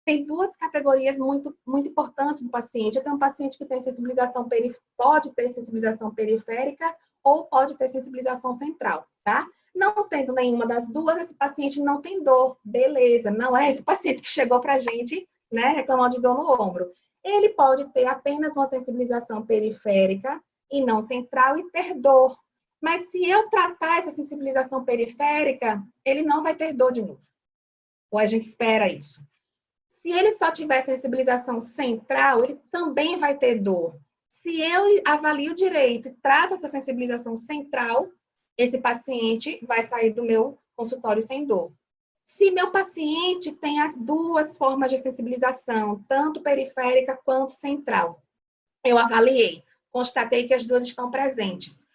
tem 2 categorias muito importantes do paciente. Eu tenho um paciente que tem sensibilização pode ter sensibilização periférica ou pode ter sensibilização central, tá? Não tendo nenhuma das 2, esse paciente não tem dor. Beleza, não é esse paciente que chegou para a gente, né, reclamando de dor no ombro. Ele pode ter apenas uma sensibilização periférica e não central e ter dor. Mas se eu tratar essa sensibilização periférica, ele não vai ter dor de novo. Ou a gente espera isso. Se ele só tiver sensibilização central, ele também vai ter dor. Se eu avalio direito e trato essa sensibilização central, esse paciente vai sair do meu consultório sem dor. Se meu paciente tem as duas formas de sensibilização, tanto periférica quanto central, eu avaliei, constatei que as duas estão presentes.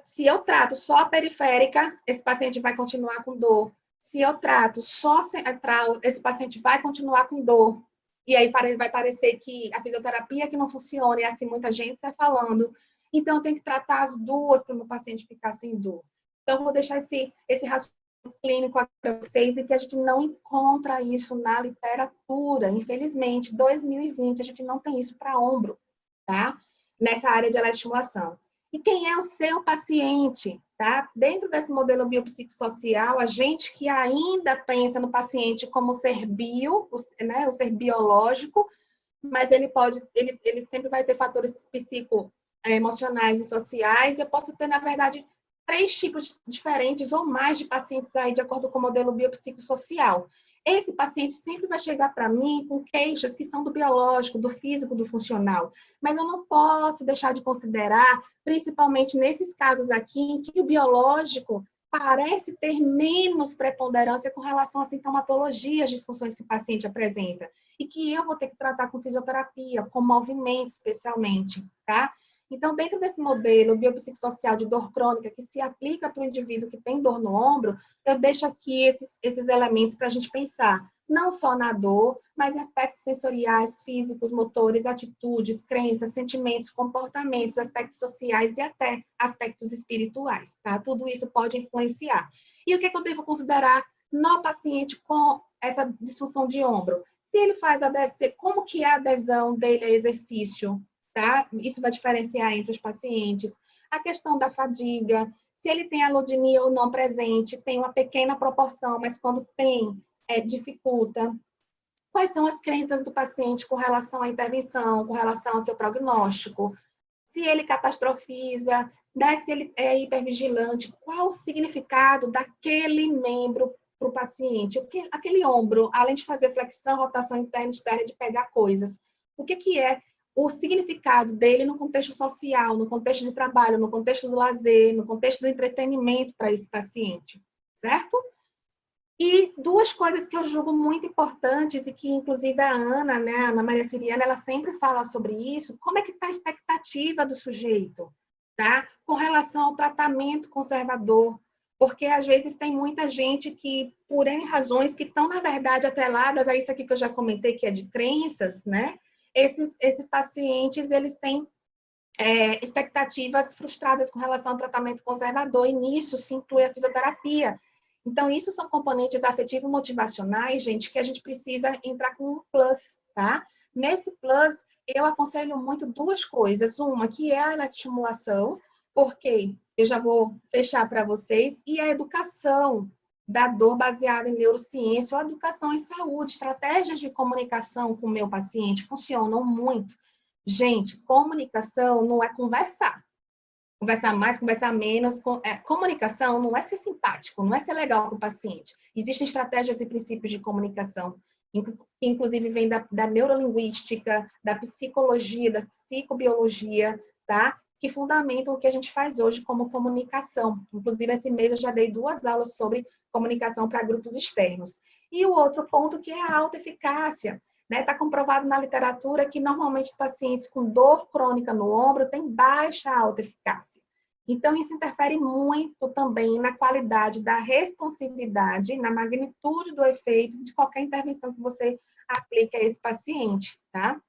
Se eu trato só a periférica, esse paciente vai continuar com dor. Se eu trato só central, esse paciente vai continuar com dor. E aí vai parecer que a fisioterapia que não funciona, e assim muita gente está falando. Então, eu tenho que tratar as duas para o meu paciente ficar sem dor. Então, eu vou deixar esse raciocínio clínico aqui para vocês, e que a gente não encontra isso na literatura. Infelizmente, 2020, a gente não tem isso para ombro, tá? Nessa área de eletroestimulação. E quem é o seu paciente, tá? Dentro desse modelo biopsicossocial, a gente que ainda pensa no paciente como ser bio, né, o ser biológico, mas ele sempre vai ter fatores psicoemocionais e sociais. Eu posso ter, na verdade, 3 tipos diferentes ou mais de pacientes aí, de acordo com o modelo biopsicossocial. Esse paciente sempre vai chegar para mim com queixas que são do biológico, do físico, do funcional. Mas eu não posso deixar de considerar, principalmente nesses casos aqui, em que o biológico parece ter menos preponderância com relação à sintomatologia, as disfunções que o paciente apresenta, e que eu vou ter que tratar com fisioterapia, com movimento especialmente, tá? Então, dentro desse modelo biopsicossocial de dor crônica que se aplica para o indivíduo que tem dor no ombro, eu deixo aqui esses elementos para a gente pensar, não só na dor, mas em aspectos sensoriais, físicos, motores, atitudes, crenças, sentimentos, comportamentos, aspectos sociais e até aspectos espirituais, tá? Tudo isso pode influenciar. E o que eu devo considerar no paciente com essa disfunção de ombro? Se ele faz adesão, como que é a adesão dele a exercício, tá? Isso vai diferenciar entre os pacientes. A questão da fadiga, se ele tem alodinia ou não presente, tem uma pequena proporção, mas quando tem, dificulta. Quais são as crenças do paciente com relação à intervenção, com relação ao seu prognóstico? Se ele catastrofiza, né? Se ele é hipervigilante, qual o significado daquele membro para o paciente? Aquele ombro, além de fazer flexão, rotação interna e externa, de pegar coisas, o que é o significado dele no contexto social, no contexto de trabalho, no contexto do lazer, no contexto do entretenimento para esse paciente, certo? E 2 coisas que eu julgo muito importantes e que, inclusive, a Ana, né, a Ana Maria Siriana, ela sempre fala sobre isso, como é que está a expectativa do sujeito, tá? Com relação ao tratamento conservador, porque, às vezes, tem muita gente que, por N razões, que estão, na verdade, atreladas a isso aqui que eu já comentei, que é de crenças, né? Esses pacientes, eles têm expectativas frustradas com relação ao tratamento conservador, e nisso se inclui a fisioterapia. Então, isso são componentes afetivo-motivacionais, gente, que a gente precisa entrar com um plus, tá? Nesse plus, eu aconselho muito 2 coisas. Uma, que é a eletroestimulação, porque eu já vou fechar para vocês, e a educação da dor baseada em neurociência ou educação em saúde. Estratégias de comunicação com o meu paciente funcionam muito. Gente, comunicação não é conversar. Conversar mais, conversar menos. Comunicação não é ser simpático, não é ser legal com o paciente. Existem estratégias e princípios de comunicação, que inclusive vem da neurolinguística, da psicologia, da psicobiologia, tá? Que fundamentam o que a gente faz hoje como comunicação. Inclusive, esse mês eu já dei 2 aulas sobre comunicação para grupos externos. E o outro ponto, que é a autoeficácia. Está comprovado na literatura que, normalmente, os pacientes com dor crônica no ombro têm baixa autoeficácia. Então, isso interfere muito também na qualidade da responsividade, na magnitude do efeito de qualquer intervenção que você aplique a esse paciente, tá?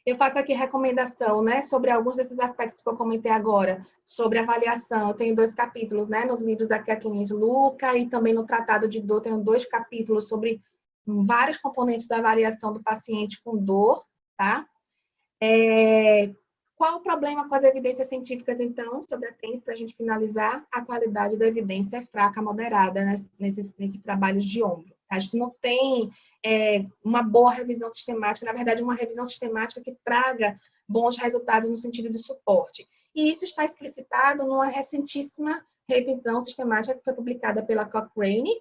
Eu faço aqui recomendação, né, sobre alguns desses aspectos que eu comentei agora, sobre avaliação. Eu tenho 2 capítulos, né, nos livros da Kathleen Sluka, e também no Tratado de Dor, tenho 2 capítulos sobre vários componentes da avaliação do paciente com dor, tá? Qual o problema com as evidências científicas, então, sobre a TENS, para a gente finalizar? A qualidade da evidência é fraca, moderada, nesses trabalhos de ombro. A gente não tem uma boa revisão sistemática, na verdade, uma revisão sistemática que traga bons resultados no sentido de suporte. E isso está explicitado numa recentíssima revisão sistemática que foi publicada pela Cochrane,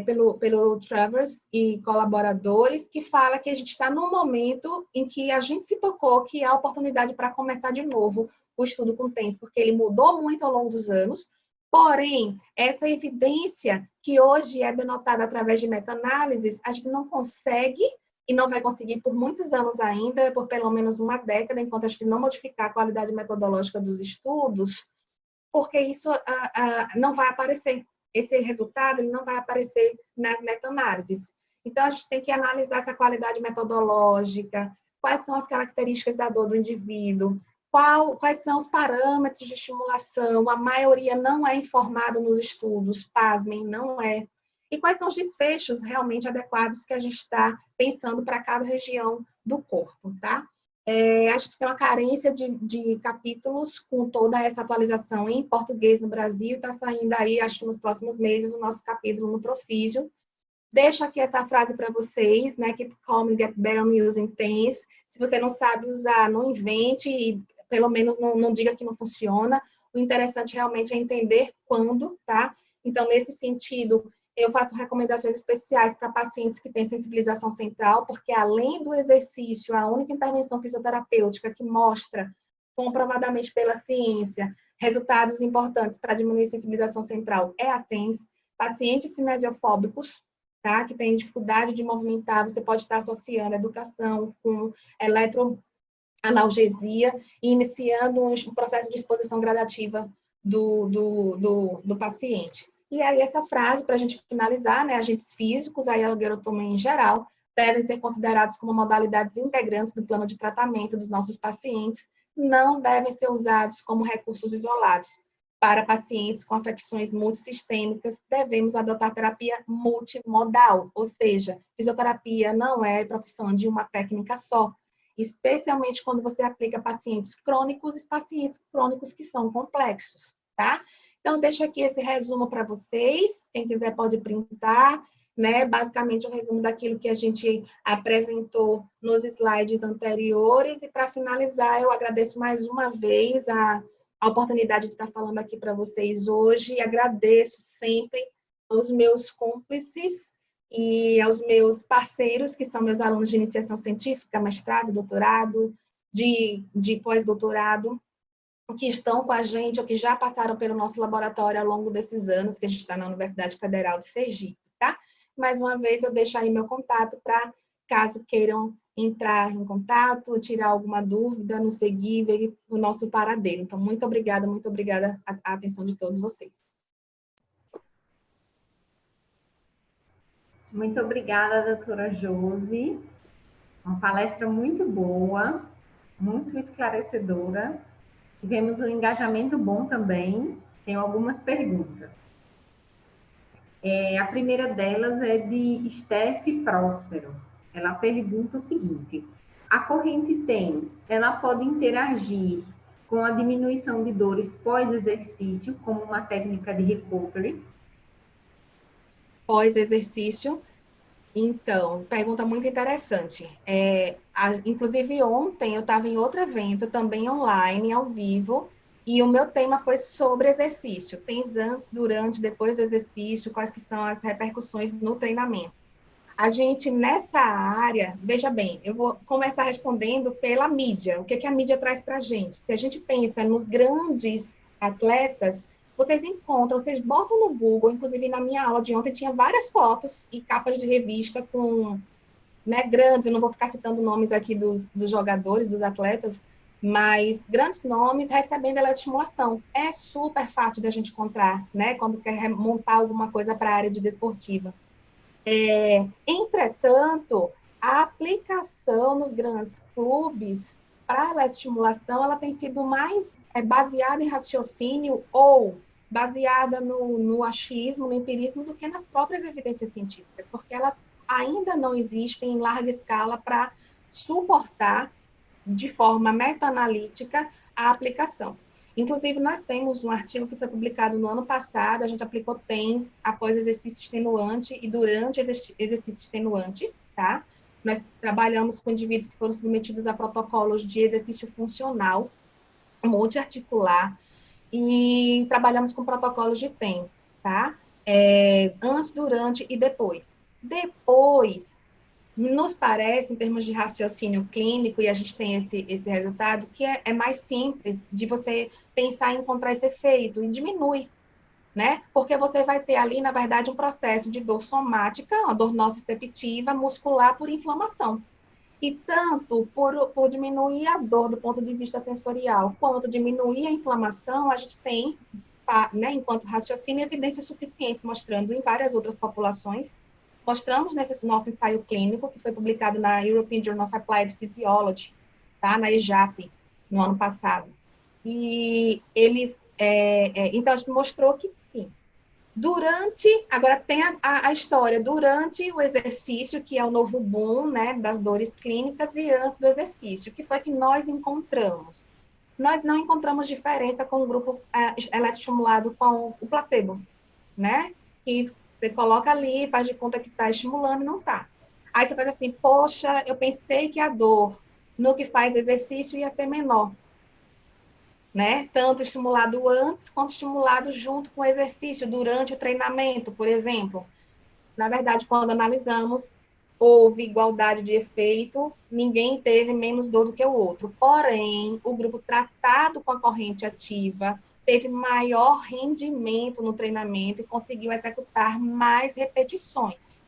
pelo Travers e colaboradores, que fala que a gente está num momento em que a gente se tocou que é a oportunidade para começar de novo o estudo com TENS, porque ele mudou muito ao longo dos anos, Porém, essa evidência que hoje é denotada através de meta-análises, a gente não consegue e não vai conseguir por muitos anos ainda, por pelo menos uma década, enquanto a gente não modificar a qualidade metodológica dos estudos, porque isso não vai aparecer. Esse resultado ele não vai aparecer nas meta-análises. Então, a gente tem que analisar essa qualidade metodológica, quais são as características da dor do indivíduo, quais são os parâmetros de estimulação, a maioria não é informada nos estudos, pasmem, não é. E quais são os desfechos realmente adequados que a gente está pensando para cada região do corpo, tá? A gente tem uma carência de capítulos com toda essa atualização em português no Brasil, está saindo aí, acho que nos próximos meses, o nosso capítulo no Profísio. Deixo aqui essa frase para vocês, né? Keep calm and get better on using tense. Se você não sabe usar, não invente e pelo menos não diga que não funciona. O interessante realmente é entender quando, tá? Então, nesse sentido, eu faço recomendações especiais para pacientes que têm sensibilização central, porque além do exercício, a única intervenção fisioterapêutica que mostra, comprovadamente pela ciência, resultados importantes para diminuir a sensibilização central é a TENS. Pacientes cinesiofóbicos, tá? Que têm dificuldade de movimentar, você pode estar associando a educação com eletroanalgesia e iniciando um processo de exposição gradativa do paciente. E aí, essa frase, para a gente finalizar, né, agentes físicos, aí a algerotomia em geral, devem ser considerados como modalidades integrantes do plano de tratamento dos nossos pacientes, não devem ser usados como recursos isolados. Para pacientes com afecções multissistêmicas, devemos adotar terapia multimodal, ou seja, fisioterapia não é profissão de uma técnica só, especialmente quando você aplica pacientes crônicos e pacientes crônicos que são complexos, tá? Então, deixo aqui esse resumo para vocês. Quem quiser pode printar, né? Basicamente, o resumo daquilo que a gente apresentou nos slides anteriores. E, para finalizar, eu agradeço mais uma vez a oportunidade de estar falando aqui para vocês hoje. E agradeço sempre aos meus cúmplices e aos meus parceiros, que são meus alunos de iniciação científica, mestrado, doutorado, de pós-doutorado, que estão com a gente ou que já passaram pelo nosso laboratório ao longo desses anos que a gente está na Universidade Federal de Sergipe, tá? Mais uma vez, eu deixo aí meu contato para, caso queiram entrar em contato, tirar alguma dúvida, nos seguir, ver o nosso paradeiro. Então, muito obrigada a atenção de todos vocês. Muito obrigada, doutora Josi. Uma palestra muito boa, muito esclarecedora. Tivemos um engajamento bom também. Tenho algumas perguntas. A primeira delas é de Steph Próspero. Ela pergunta o seguinte: a corrente TENS, ela pode interagir com a diminuição de dores pós-exercício como uma técnica de recovery? Pós-exercício. Então, pergunta muito interessante. Inclusive, ontem eu estava em outro evento, também online, ao vivo, e o meu tema foi sobre exercício. Tens antes, durante, depois do exercício, quais que são as repercussões no treinamento. A gente, nessa área, veja bem, eu vou começar respondendo pela mídia. O que a mídia traz para a gente? Se a gente pensa nos grandes atletas, vocês botam no Google, inclusive na minha aula de ontem tinha várias fotos e capas de revista com, né, grandes, eu não vou ficar citando nomes aqui dos jogadores, dos atletas, mas grandes nomes recebendo eletroestimulação. É super fácil de a gente encontrar, né, quando quer montar alguma coisa para a área de desportiva. Entretanto, a aplicação nos grandes clubes para a eletroestimulação, ela tem sido mais baseada em raciocínio ou baseada no achismo, no empirismo, do que nas próprias evidências científicas, porque elas ainda não existem em larga escala para suportar de forma meta-analítica a aplicação. Inclusive, nós temos um artigo que foi publicado no ano passado, a gente aplicou TENS após exercício extenuante e durante exercício extenuante, tá? Nós trabalhamos com indivíduos que foram submetidos a protocolos de exercício funcional, multiarticular, e trabalhamos com protocolos de TENS, tá? Antes, durante e depois. Depois, nos parece, em termos de raciocínio clínico, e a gente tem esse resultado, que é mais simples de você pensar em encontrar esse efeito, e diminui. né? Porque você vai ter ali, na verdade, um processo de dor somática, uma dor nociceptiva muscular por inflamação. E tanto por diminuir a dor do ponto de vista sensorial, quanto diminuir a inflamação, a gente tem, né, enquanto raciocínio, evidências suficientes, mostrando em várias outras populações. Mostramos nesse nosso ensaio clínico, que foi publicado na European Journal of Applied Physiology, tá? Na EJAP, no ano passado. E eles, então, a gente mostrou que, sim, agora tem a história durante o exercício, que é o novo boom, né, das dores clínicas, e antes do exercício, que foi que nós encontramos. Nós não encontramos diferença com o grupo eletroestimulado com o placebo, né? Que você coloca ali, faz de conta que está estimulando e não está. Aí você faz assim, poxa, eu pensei que a dor no que faz exercício ia ser menor, né? Tanto estimulado antes quanto estimulado junto com o exercício, durante o treinamento, por exemplo. Na verdade, quando analisamos, houve igualdade de efeito, ninguém teve menos dor do que o outro. Porém, o grupo tratado com a corrente ativa teve maior rendimento no treinamento e conseguiu executar mais repetições.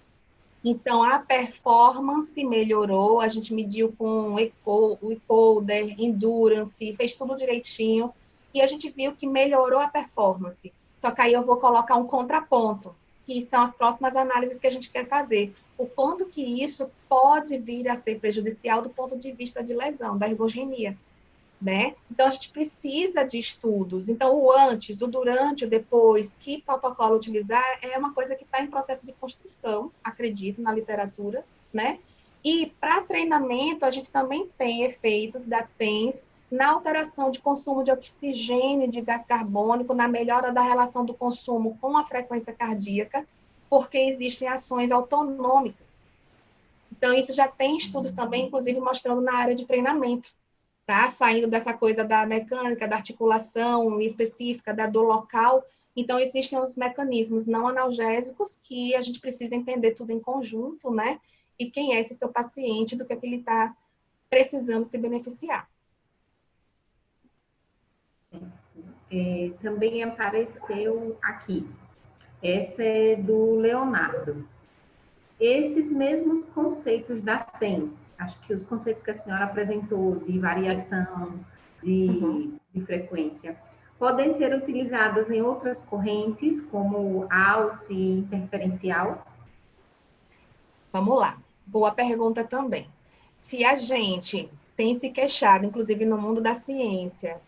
Então, a performance melhorou, a gente mediu com o encoder, endurance, fez tudo direitinho, e a gente viu que melhorou a performance. Só que aí eu vou colocar um contraponto, que são as próximas análises que a gente quer fazer. O quanto que isso pode vir a ser prejudicial do ponto de vista de lesão, da ergogenia, né? Então, a gente precisa de estudos. Então, o antes, o durante, o depois, que protocolo utilizar, é uma coisa que está em processo de construção, acredito, na literatura, né? E para treinamento, a gente também tem efeitos da TENS na alteração de consumo de oxigênio, de gás carbônico, na melhora da relação do consumo com a frequência cardíaca, porque existem ações autonômicas. Então, isso já tem estudos também, inclusive, mostrando na área de treinamento, tá? Saindo dessa coisa da mecânica, da articulação específica, da dor local. Então, existem os mecanismos não analgésicos que a gente precisa entender tudo em conjunto, né? E quem é esse seu paciente, do que ele está precisando se beneficiar. Também apareceu aqui. Essa é do Leonardo. Esses mesmos conceitos da TENS, acho que os conceitos que a senhora apresentou de variação, de frequência, podem ser utilizados em outras correntes, como alce interferencial? Vamos lá. Boa pergunta também. Se a gente tem se queixado, inclusive no mundo da ciência,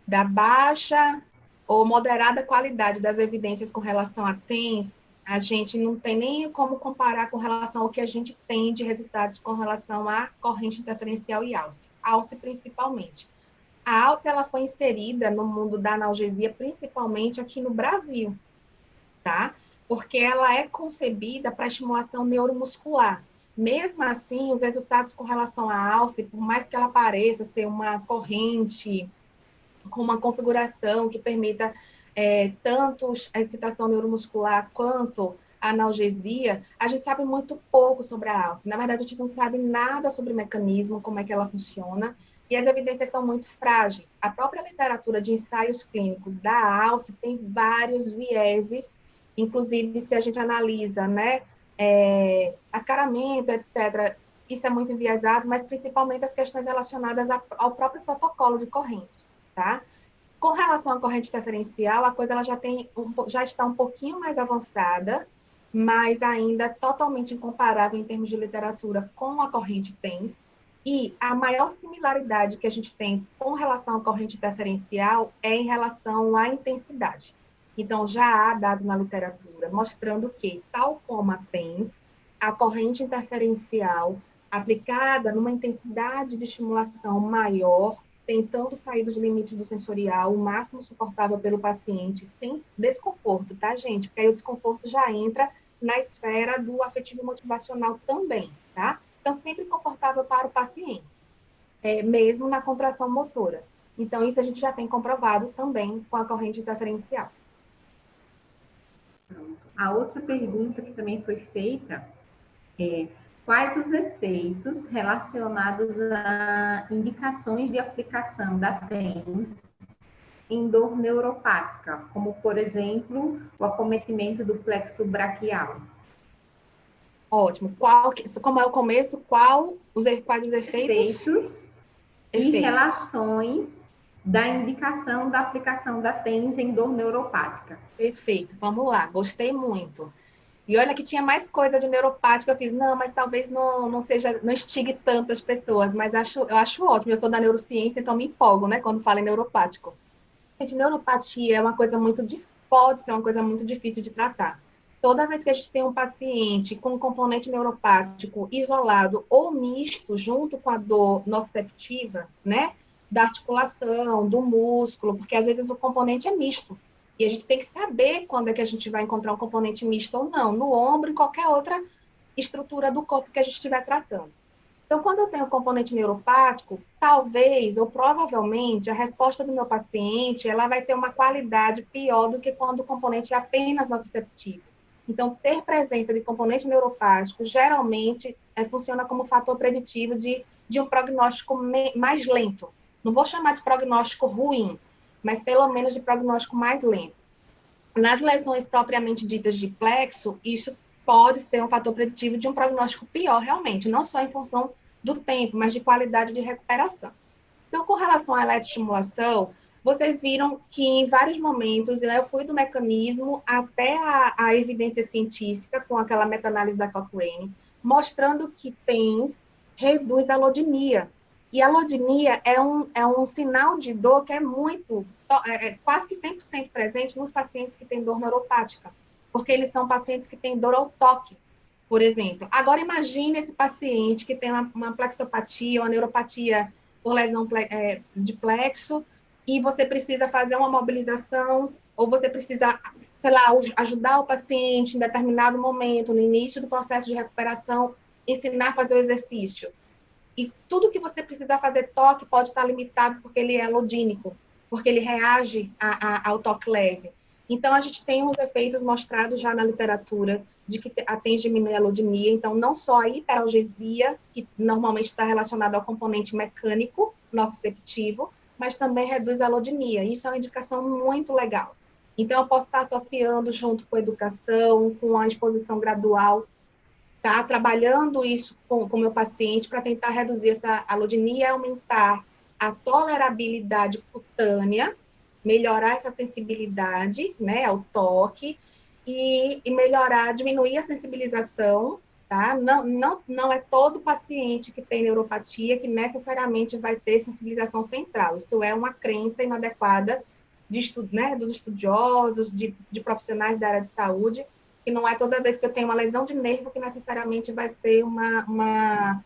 da baixa ou moderada qualidade das evidências com relação a TENS, a gente não tem nem como comparar com relação ao que a gente tem de resultados com relação à corrente interferencial e alce. Alce principalmente. A alce ela foi inserida no mundo da analgesia principalmente aqui no Brasil, tá? Porque ela é concebida para estimulação neuromuscular. Mesmo assim, os resultados com relação à alce, por mais que ela pareça ser uma corrente com uma configuração que permita tanto a excitação neuromuscular quanto a analgesia, a gente sabe muito pouco sobre a alce. Na verdade, a gente não sabe nada sobre o mecanismo, como é que ela funciona, e as evidências são muito frágeis. A própria literatura de ensaios clínicos da alce tem vários vieses, inclusive se a gente analisa, né, mascaramento, etc., isso é muito enviesado, mas principalmente as questões relacionadas ao próprio protocolo de corrente, tá? Com relação à corrente interferencial, a coisa ela já está um pouquinho mais avançada, mas ainda totalmente incomparável em termos de literatura com a corrente TENS. E a maior similaridade que a gente tem com relação à corrente interferencial é em relação à intensidade. Então, já há dados na literatura mostrando que, tal como a TENS, a corrente interferencial aplicada numa intensidade de estimulação maior, tentando sair dos limites do sensorial, o máximo suportável pelo paciente, sem desconforto, tá, gente? Porque aí o desconforto já entra na esfera do afetivo motivacional também, tá? Então, sempre confortável para o paciente, mesmo na contração motora. Então, isso a gente já tem comprovado também com a corrente interferencial. A outra pergunta que também foi feita é: quais os efeitos relacionados a indicações de aplicação da TENS em dor neuropática, como, por exemplo, o acometimento do plexo braquial? Ótimo. Como é o começo, quais os efeitos? Efeitos e Efeitos. relações da indicação da aplicação da TENS em dor neuropática. Perfeito. Vamos lá. Gostei muito. E olha que tinha mais coisa de neuropática, eu fiz, não, mas talvez não seja, não instigue tantas pessoas, mas eu acho ótimo, eu sou da neurociência, então me empolgo, né, quando falo em neuropático. Gente, neuropatia é uma coisa pode ser uma coisa muito difícil de tratar. Toda vez que a gente tem um paciente com um componente neuropático isolado ou misto, junto com a dor nociceptiva, né, da articulação, do músculo, porque às vezes o componente é misto. E a gente tem que saber quando é que a gente vai encontrar um componente misto ou não, no ombro, em qualquer outra estrutura do corpo que a gente estiver tratando. Então, quando eu tenho componente neuropático, talvez ou provavelmente a resposta do meu paciente ela vai ter uma qualidade pior do que quando o componente é apenas nociceptivo. Então, ter presença de componente neuropático geralmente funciona como fator preditivo de um prognóstico mais lento. Não vou chamar de prognóstico ruim, mas pelo menos de prognóstico mais lento. Nas lesões propriamente ditas de plexo, isso pode ser um fator preditivo de um prognóstico pior, realmente, não só em função do tempo, mas de qualidade de recuperação. Então, com relação à eletroestimulação, vocês viram que em vários momentos eu fui do mecanismo até a evidência científica, com aquela meta-análise da Cochrane, mostrando que TENS reduz a alodinia. E a alodinia é um sinal de dor que é quase que 100% presente nos pacientes que têm dor neuropática, porque eles são pacientes que têm dor ao toque, por exemplo. Agora, imagine esse paciente que tem uma plexopatia, uma neuropatia por lesão de plexo, e você precisa fazer uma mobilização, ou você precisa, sei lá, ajudar o paciente em determinado momento, no início do processo de recuperação, ensinar a fazer o exercício. E tudo que você precisa fazer toque pode estar limitado porque ele é alodínico, porque ele reage ao toque leve. Então, a gente tem uns efeitos mostrados já na literatura de que atende a diminuir a alodinia. Então, não só a hiperalgesia, que normalmente está relacionada ao componente mecânico nociceptivo, mas também reduz a alodinia. Isso é uma indicação muito legal. Então, eu posso estar associando junto com a educação, com a exposição gradual, tá? Trabalhando isso com o meu paciente para tentar reduzir essa alodinia e aumentar a tolerabilidade cutânea, melhorar essa sensibilidade, né, ao toque e melhorar, diminuir a sensibilização, tá? Não é todo paciente que tem neuropatia que necessariamente vai ter sensibilização central. Isso é uma crença inadequada né, dos estudiosos, de profissionais da área de saúde, que não é toda vez que eu tenho uma lesão de nervo que necessariamente vai ser uma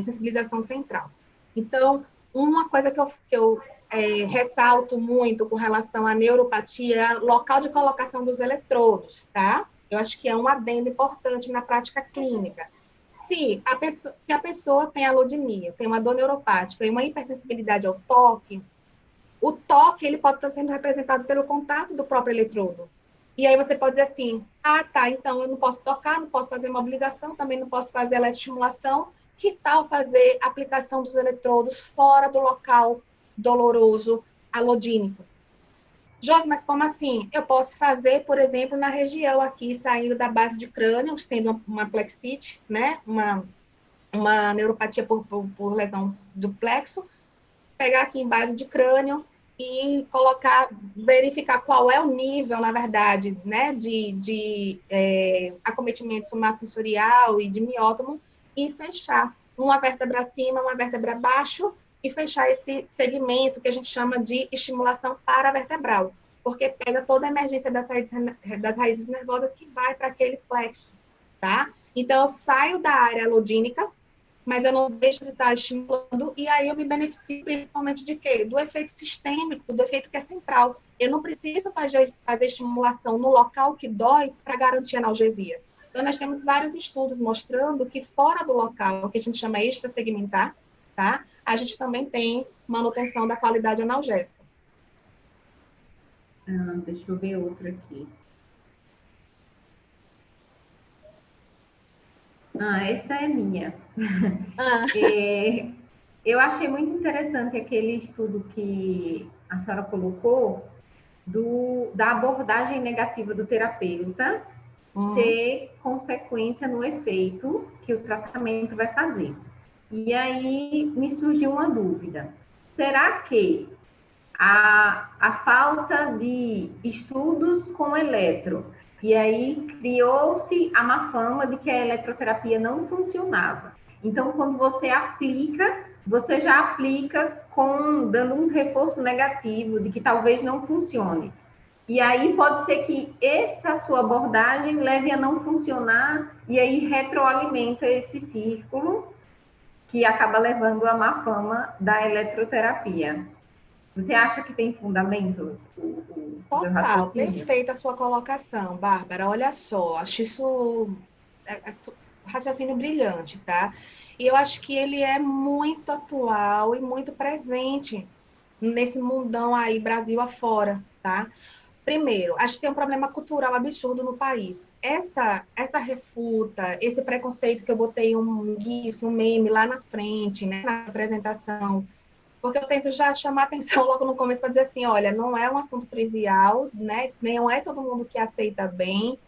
sensibilização central. Então, uma coisa que eu ressalto muito com relação à neuropatia é o local de colocação dos eletrodos, tá? Eu acho que é um adendo importante na prática clínica. Se a pessoa tem alodinia, tem uma dor neuropática e uma hipersensibilidade ao toque, o toque ele pode estar sendo representado pelo contato do próprio eletrodo. E aí você pode dizer assim, tá, então eu não posso tocar, não posso fazer mobilização, também não posso fazer eletroestimulação, que tal fazer aplicação dos eletrodos fora do local doloroso alodínico? Josi, mas como assim? Eu posso fazer, por exemplo, na região aqui, saindo da base de crânio, sendo uma plexite, né? Uma neuropatia por lesão do plexo, pegar aqui em base de crânio e verificar qual é o nível, na verdade, né, de acometimento somatosensorial e de miótomo e fechar uma vértebra acima, uma vértebra abaixo e fechar esse segmento que a gente chama de estimulação paravertebral, porque pega toda a emergência das raízes nervosas que vai para aquele plexo, tá? Então, eu saio da área alodínica, mas eu não deixo de estar estimulando, e aí eu me beneficio principalmente de quê? Do efeito sistêmico, do efeito que é central. Eu não preciso fazer estimulação no local que dói para garantir analgesia. Então, nós temos vários estudos mostrando que fora do local, que a gente chama extrasegmentar, tá? A gente também tem manutenção da qualidade analgésica. Deixa eu ver outra aqui. Essa é minha. Eu achei muito interessante aquele estudo que a senhora colocou da abordagem negativa do terapeuta ter consequência no efeito que o tratamento vai fazer. E aí me surgiu uma dúvida. Será que a falta de estudos com eletro, e aí criou-se a má fama de que a eletroterapia não funcionava. Então, quando você aplica, você já aplica dando um reforço negativo de que talvez não funcione. E aí pode ser que essa sua abordagem leve a não funcionar e aí retroalimenta esse círculo que acaba levando à má fama da eletroterapia. Você acha que tem fundamento o seu Total, raciocínio? perfeita a sua colocação, Bárbara. Olha só, acho isso raciocínio brilhante, tá? E eu acho que ele é muito atual e muito presente nesse mundão aí, Brasil afora, tá? Primeiro, acho que tem um problema cultural absurdo no país. Essa refuta, esse preconceito que eu botei um GIF, um meme lá na frente, né, na apresentação, porque eu tento já chamar atenção logo no começo para dizer assim, olha, não é um assunto trivial, né? Não é todo mundo que aceita bem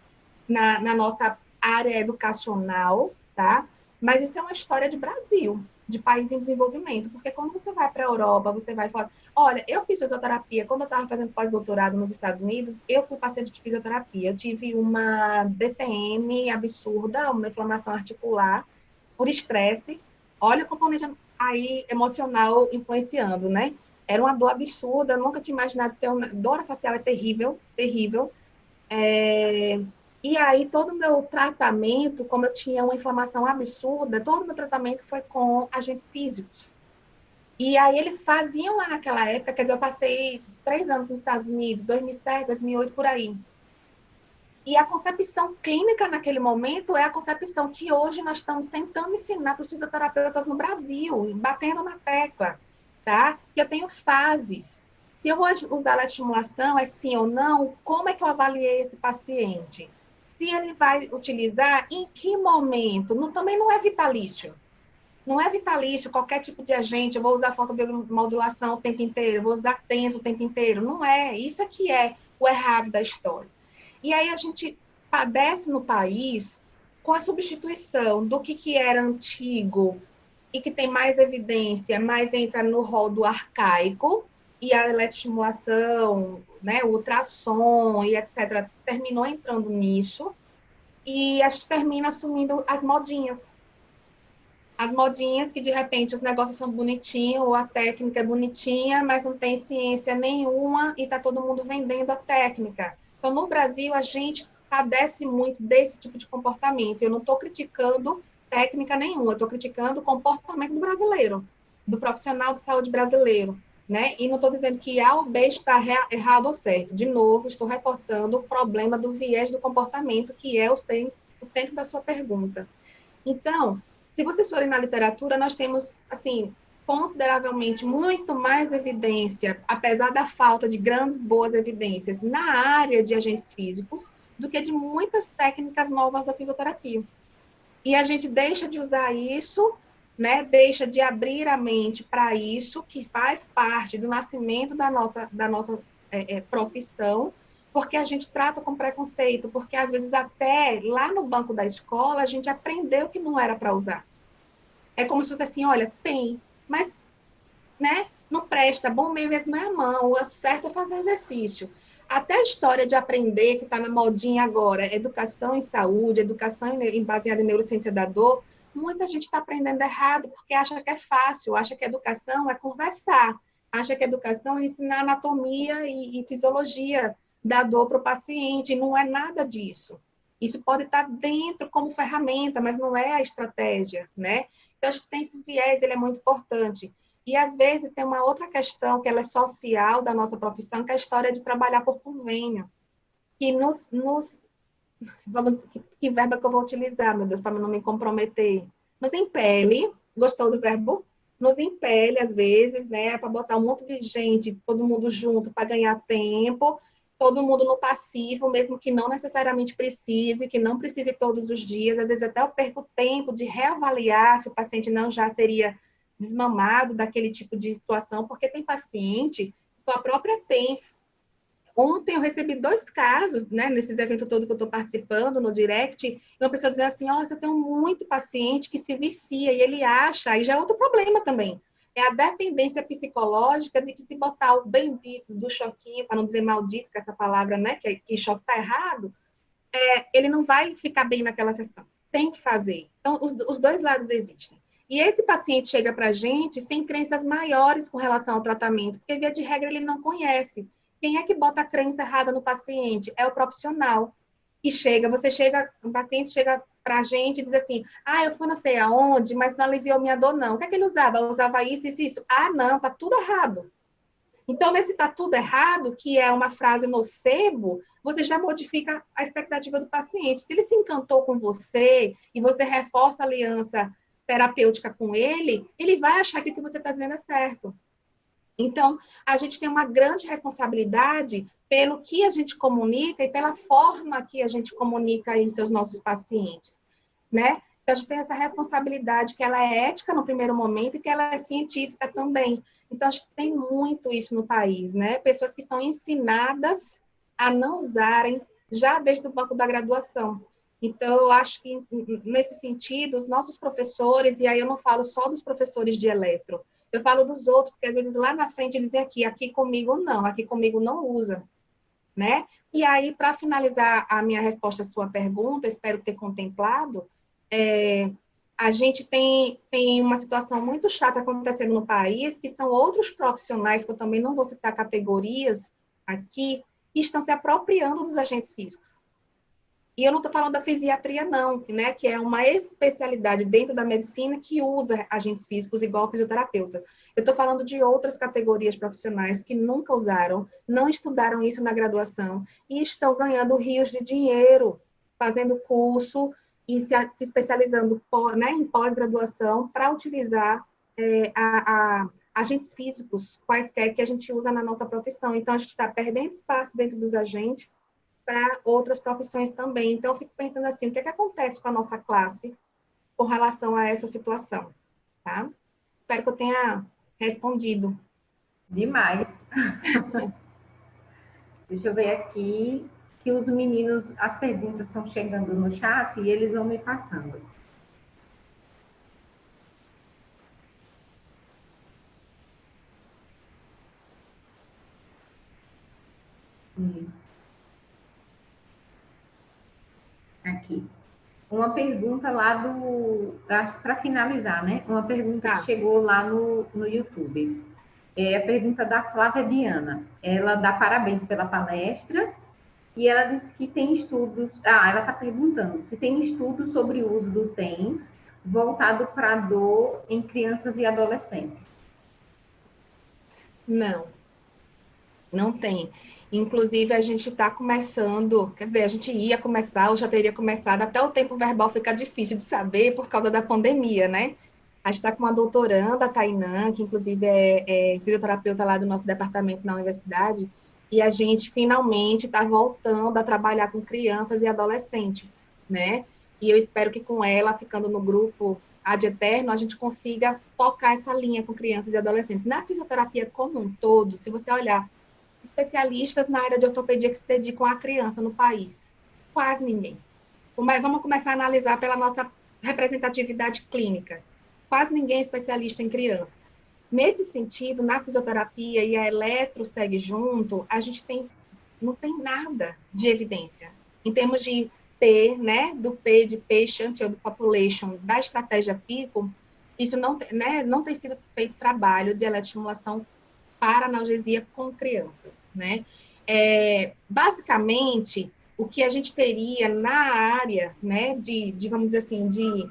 na nossa área educacional, tá? Mas isso é uma história de Brasil, de país em desenvolvimento, porque quando você vai para a Europa, você vai fora. Olha, eu fiz fisioterapia, quando eu estava fazendo pós-doutorado nos Estados Unidos, eu fui paciente de fisioterapia, eu tive uma DTM absurda, uma inflamação articular, por estresse, olha o componente aí emocional influenciando, né? Era uma dor absurda, nunca tinha imaginado ter uma dor facial, é terrível, terrível. E aí, todo o meu tratamento, como eu tinha uma inflamação absurda, todo o meu tratamento foi com agentes físicos. E aí, eles faziam lá naquela época, quer dizer, eu passei 3 anos nos Estados Unidos, 2007, 2008, por aí. E a concepção clínica naquele momento é a concepção que hoje nós estamos tentando ensinar para os fisioterapeutas no Brasil, batendo na tecla, tá? Que eu tenho fases. Se eu vou usar a eletroestimulação, é sim ou não? Como é que eu avaliei esse paciente? Se ele vai utilizar, em que momento? Não, também não é vitalício. Não é vitalício qualquer tipo de agente. Eu vou usar fotobiomodulação o tempo inteiro, eu vou usar TENS o tempo inteiro. Não é. Isso é que é o errado da história. E aí a gente padece no país com a substituição do que era antigo e que tem mais evidência, mais entra no rol do arcaico, e a eletroestimulação, né, o ultrassom e etc., terminou entrando nisso, e a gente termina assumindo as modinhas. As modinhas que, de repente, os negócios são bonitinhos, ou a técnica é bonitinha, mas não tem ciência nenhuma e está todo mundo vendendo a técnica. Então, no Brasil, a gente padece muito desse tipo de comportamento. Eu não estou criticando técnica nenhuma, eu estou criticando o comportamento do brasileiro, do profissional de saúde brasileiro. Né? E não estou dizendo que A ou B está errado ou certo. De novo, estou reforçando o problema do viés do comportamento, que é o centro da sua pergunta. Então, se vocês forem na literatura, nós temos, assim, consideravelmente muito mais evidência, apesar da falta de grandes boas evidências na área de agentes físicos, do que de muitas técnicas novas da fisioterapia. E a gente deixa de usar isso, né? Deixa de abrir a mente para isso, que faz parte do nascimento da nossa profissão, porque a gente trata com preconceito, porque às vezes até lá no banco da escola a gente aprendeu que não era para usar. É como se fosse assim, olha, tem, mas, né, não presta, bom mesmo é a mão, o certo é fazer exercício. Até a história de aprender, que está na modinha agora, educação em saúde, educação baseada em neurociência da dor, muita gente está aprendendo errado, porque acha que é fácil, acha que educação é conversar, acha que educação é ensinar anatomia e fisiologia da dor para o paciente, não é nada disso. Isso pode estar dentro como ferramenta, mas não é a estratégia, né? Então, a gente tem esse viés, ele é muito importante. E, às vezes, tem uma outra questão, que ela é social da nossa profissão, que é a história de trabalhar por convênio, que vamos, que verbo que eu vou utilizar, meu Deus, para não me comprometer? Nos impele, gostou do verbo? Nos impele, às vezes, né, para botar um monte de gente, todo mundo junto, para ganhar tempo, todo mundo no passivo, mesmo que não necessariamente precise, que não precise todos os dias, às vezes até eu perco tempo de reavaliar se o paciente não já seria desmamado daquele tipo de situação, porque tem paciente com a própria TENS. Ontem eu recebi 2 casos, né, nesses eventos todos que eu estou participando, no direct, e uma pessoa dizendo assim, ó, eu tenho muito paciente que se vicia, e ele acha, aí já é outro problema também, é a dependência psicológica de que se botar o bendito do choquinho, para não dizer maldito, que essa palavra, né, que choque está errado, ele não vai ficar bem naquela sessão. Tem que fazer. Então, os 2 lados existem. E esse paciente chega para a gente sem crenças maiores com relação ao tratamento, porque, via de regra, ele não conhece. Quem é que bota a crença errada no paciente? É o profissional. E um paciente chega para a gente e diz assim, eu fui não sei aonde, mas não aliviou minha dor, não. O que é que ele usava? Eu usava isso, isso, isso. Não, tá tudo errado. Então, nesse está tudo errado, que é uma frase nocebo, você já modifica a expectativa do paciente. Se ele se encantou com você e você reforça a aliança terapêutica com ele, ele vai achar que o que você está dizendo é certo. Então, a gente tem uma grande responsabilidade pelo que a gente comunica e pela forma que a gente comunica em seus nossos pacientes, né? Então, a gente tem essa responsabilidade que ela é ética no primeiro momento e que ela é científica também. Então, a gente tem muito isso no país, né? Pessoas que são ensinadas a não usarem já desde o banco da graduação. Então, eu acho que, nesse sentido, os nossos professores, e aí eu não falo só dos professores de eletro, eu falo dos outros, que às vezes lá na frente dizem aqui comigo não usa, né? E aí, para finalizar a minha resposta à sua pergunta, espero ter contemplado, a gente tem uma situação muito chata acontecendo no país, que são outros profissionais, que eu também não vou citar categorias aqui, que estão se apropriando dos agentes físicos. E eu não estou falando da fisiatria, não, né, que é uma especialidade dentro da medicina que usa agentes físicos igual fisioterapeuta. Eu estou falando de outras categorias profissionais que nunca usaram, não estudaram isso na graduação e estão ganhando rios de dinheiro, fazendo curso e se especializando, né, em pós-graduação para utilizar agentes físicos, quaisquer que a gente usa na nossa profissão. Então, a gente está perdendo espaço dentro dos agentes para outras profissões também. Então, eu fico pensando assim, o que é que acontece com a nossa classe com relação a essa situação, tá? Espero que eu tenha respondido. Demais. Deixa eu ver aqui, que os meninos, as perguntas estão chegando no chat e eles vão me passando. Aqui. Uma pergunta lá para finalizar, né? Uma pergunta que chegou lá no YouTube. É a pergunta da Flávia Diana. Ela dá parabéns pela palestra e ela disse que tem estudos. Ela está perguntando se tem estudos sobre o uso do TENS voltado para dor em crianças e adolescentes. Não tem. Inclusive, a gente está começando, quer dizer, a gente ia começar, ou já teria começado, até o tempo verbal fica difícil de saber por causa da pandemia, né? A gente está com uma doutoranda, a Tainã, que inclusive é fisioterapeuta lá do nosso departamento na universidade, e a gente finalmente está voltando a trabalhar com crianças e adolescentes, né? E eu espero que com ela, ficando no grupo ad eterno, a gente consiga tocar essa linha com crianças e adolescentes. Na fisioterapia como um todo, se você olhar especialistas na área de ortopedia que se dedicam à criança no país, quase ninguém. Mas vamos começar a analisar pela nossa representatividade clínica. Quase ninguém é especialista em criança. Nesse sentido, na fisioterapia e a eletro segue junto, a gente não tem nada de evidência. Em termos de P, né, do P de patient ou do population, da estratégia PICO, isso não tem sido feito trabalho de eletroestimulação para analgesia com crianças, né? Basicamente, o que a gente teria na área, né, de vamos dizer assim, de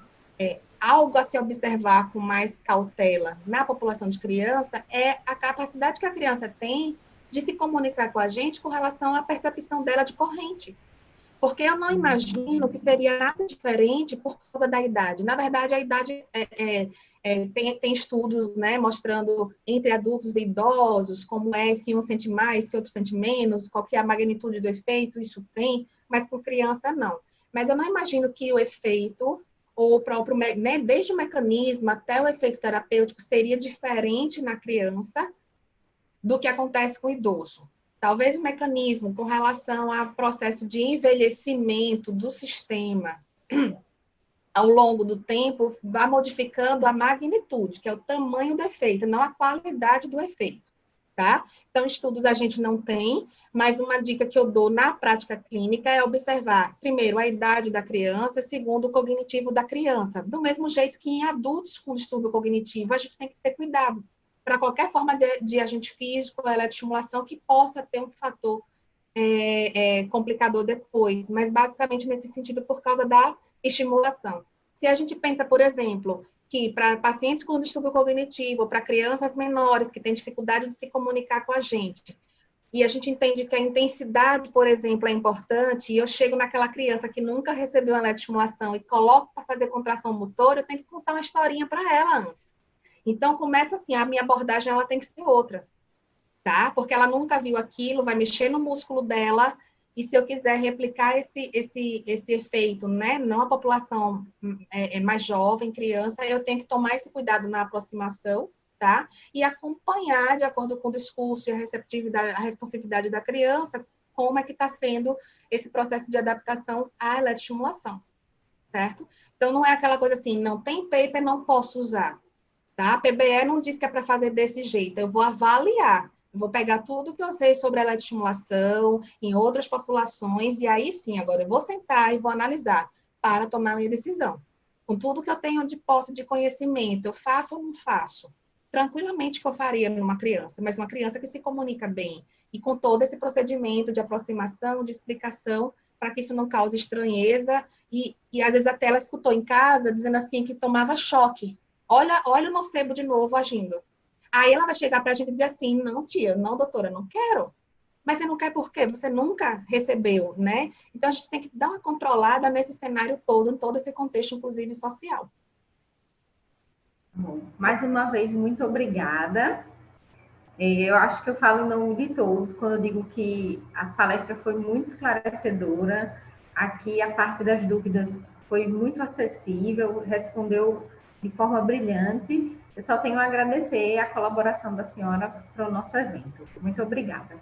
algo a se observar com mais cautela na população de criança é a capacidade que a criança tem de se comunicar com a gente com relação à percepção dela de corrente. Porque eu não imagino que seria nada diferente por causa da idade. Na verdade, a idade tem estudos, né, mostrando entre adultos e idosos como é, se um sente mais, se outro sente menos, qual que é a magnitude do efeito, isso tem, mas com criança não. Mas eu não imagino que o efeito, ou o próprio, né, desde o mecanismo até o efeito terapêutico, seria diferente na criança do que acontece com o idoso. Talvez o mecanismo com relação ao processo de envelhecimento do sistema ao longo do tempo vá modificando a magnitude, que é o tamanho do efeito, não a qualidade do efeito, tá? Então, estudos a gente não tem, mas uma dica que eu dou na prática clínica é observar, primeiro, a idade da criança, segundo, o cognitivo da criança. Do mesmo jeito que em adultos com distúrbio cognitivo, a gente tem que ter cuidado para qualquer forma de agente físico, eletroestimulação, que possa ter um fator complicador depois, mas basicamente nesse sentido por causa da estimulação. Se a gente pensa, por exemplo, que para pacientes com distúrbio cognitivo, para crianças menores que têm dificuldade de se comunicar com a gente, e a gente entende que a intensidade, por exemplo, é importante, e eu chego naquela criança que nunca recebeu eletroestimulação e coloco para fazer contração motora, eu tenho que contar uma historinha para ela antes. Então, começa assim, a minha abordagem ela tem que ser outra, tá? Porque ela nunca viu aquilo, vai mexer no músculo dela, e se eu quiser replicar esse efeito, né, não a população mais jovem, criança, eu tenho que tomar esse cuidado na aproximação, tá? E acompanhar, de acordo com o discurso e a receptividade, a responsividade da criança, como é que está sendo esse processo de adaptação à eletroestimulação, certo? Então, não é aquela coisa assim, não tem paper, não posso usar, tá? A PBE não diz que é para fazer desse jeito, eu vou avaliar. Eu vou pegar tudo que eu sei sobre a eletroestimulação em outras populações e aí sim, agora eu vou sentar e vou analisar para tomar a minha decisão. Com tudo que eu tenho de posse de conhecimento, eu faço ou não faço? Tranquilamente que eu faria numa criança, mas uma criança que se comunica bem e com todo esse procedimento de aproximação, de explicação, para que isso não cause estranheza e às vezes até ela escutou em casa dizendo assim que tomava choque. Olha o nocebo de novo agindo. Aí ela vai chegar para a gente e dizer assim, não, tia, não, doutora, não quero. Mas você não quer por quê? Você nunca recebeu, né? Então, a gente tem que dar uma controlada nesse cenário todo, em todo esse contexto, inclusive social. Bom, mais uma vez, muito obrigada. Eu acho que eu falo em nome de todos quando eu digo que a palestra foi muito esclarecedora. Aqui, a parte das dúvidas foi muito acessível, respondeu de forma brilhante. Eu só tenho a agradecer a colaboração da senhora para o nosso evento. Muito obrigada.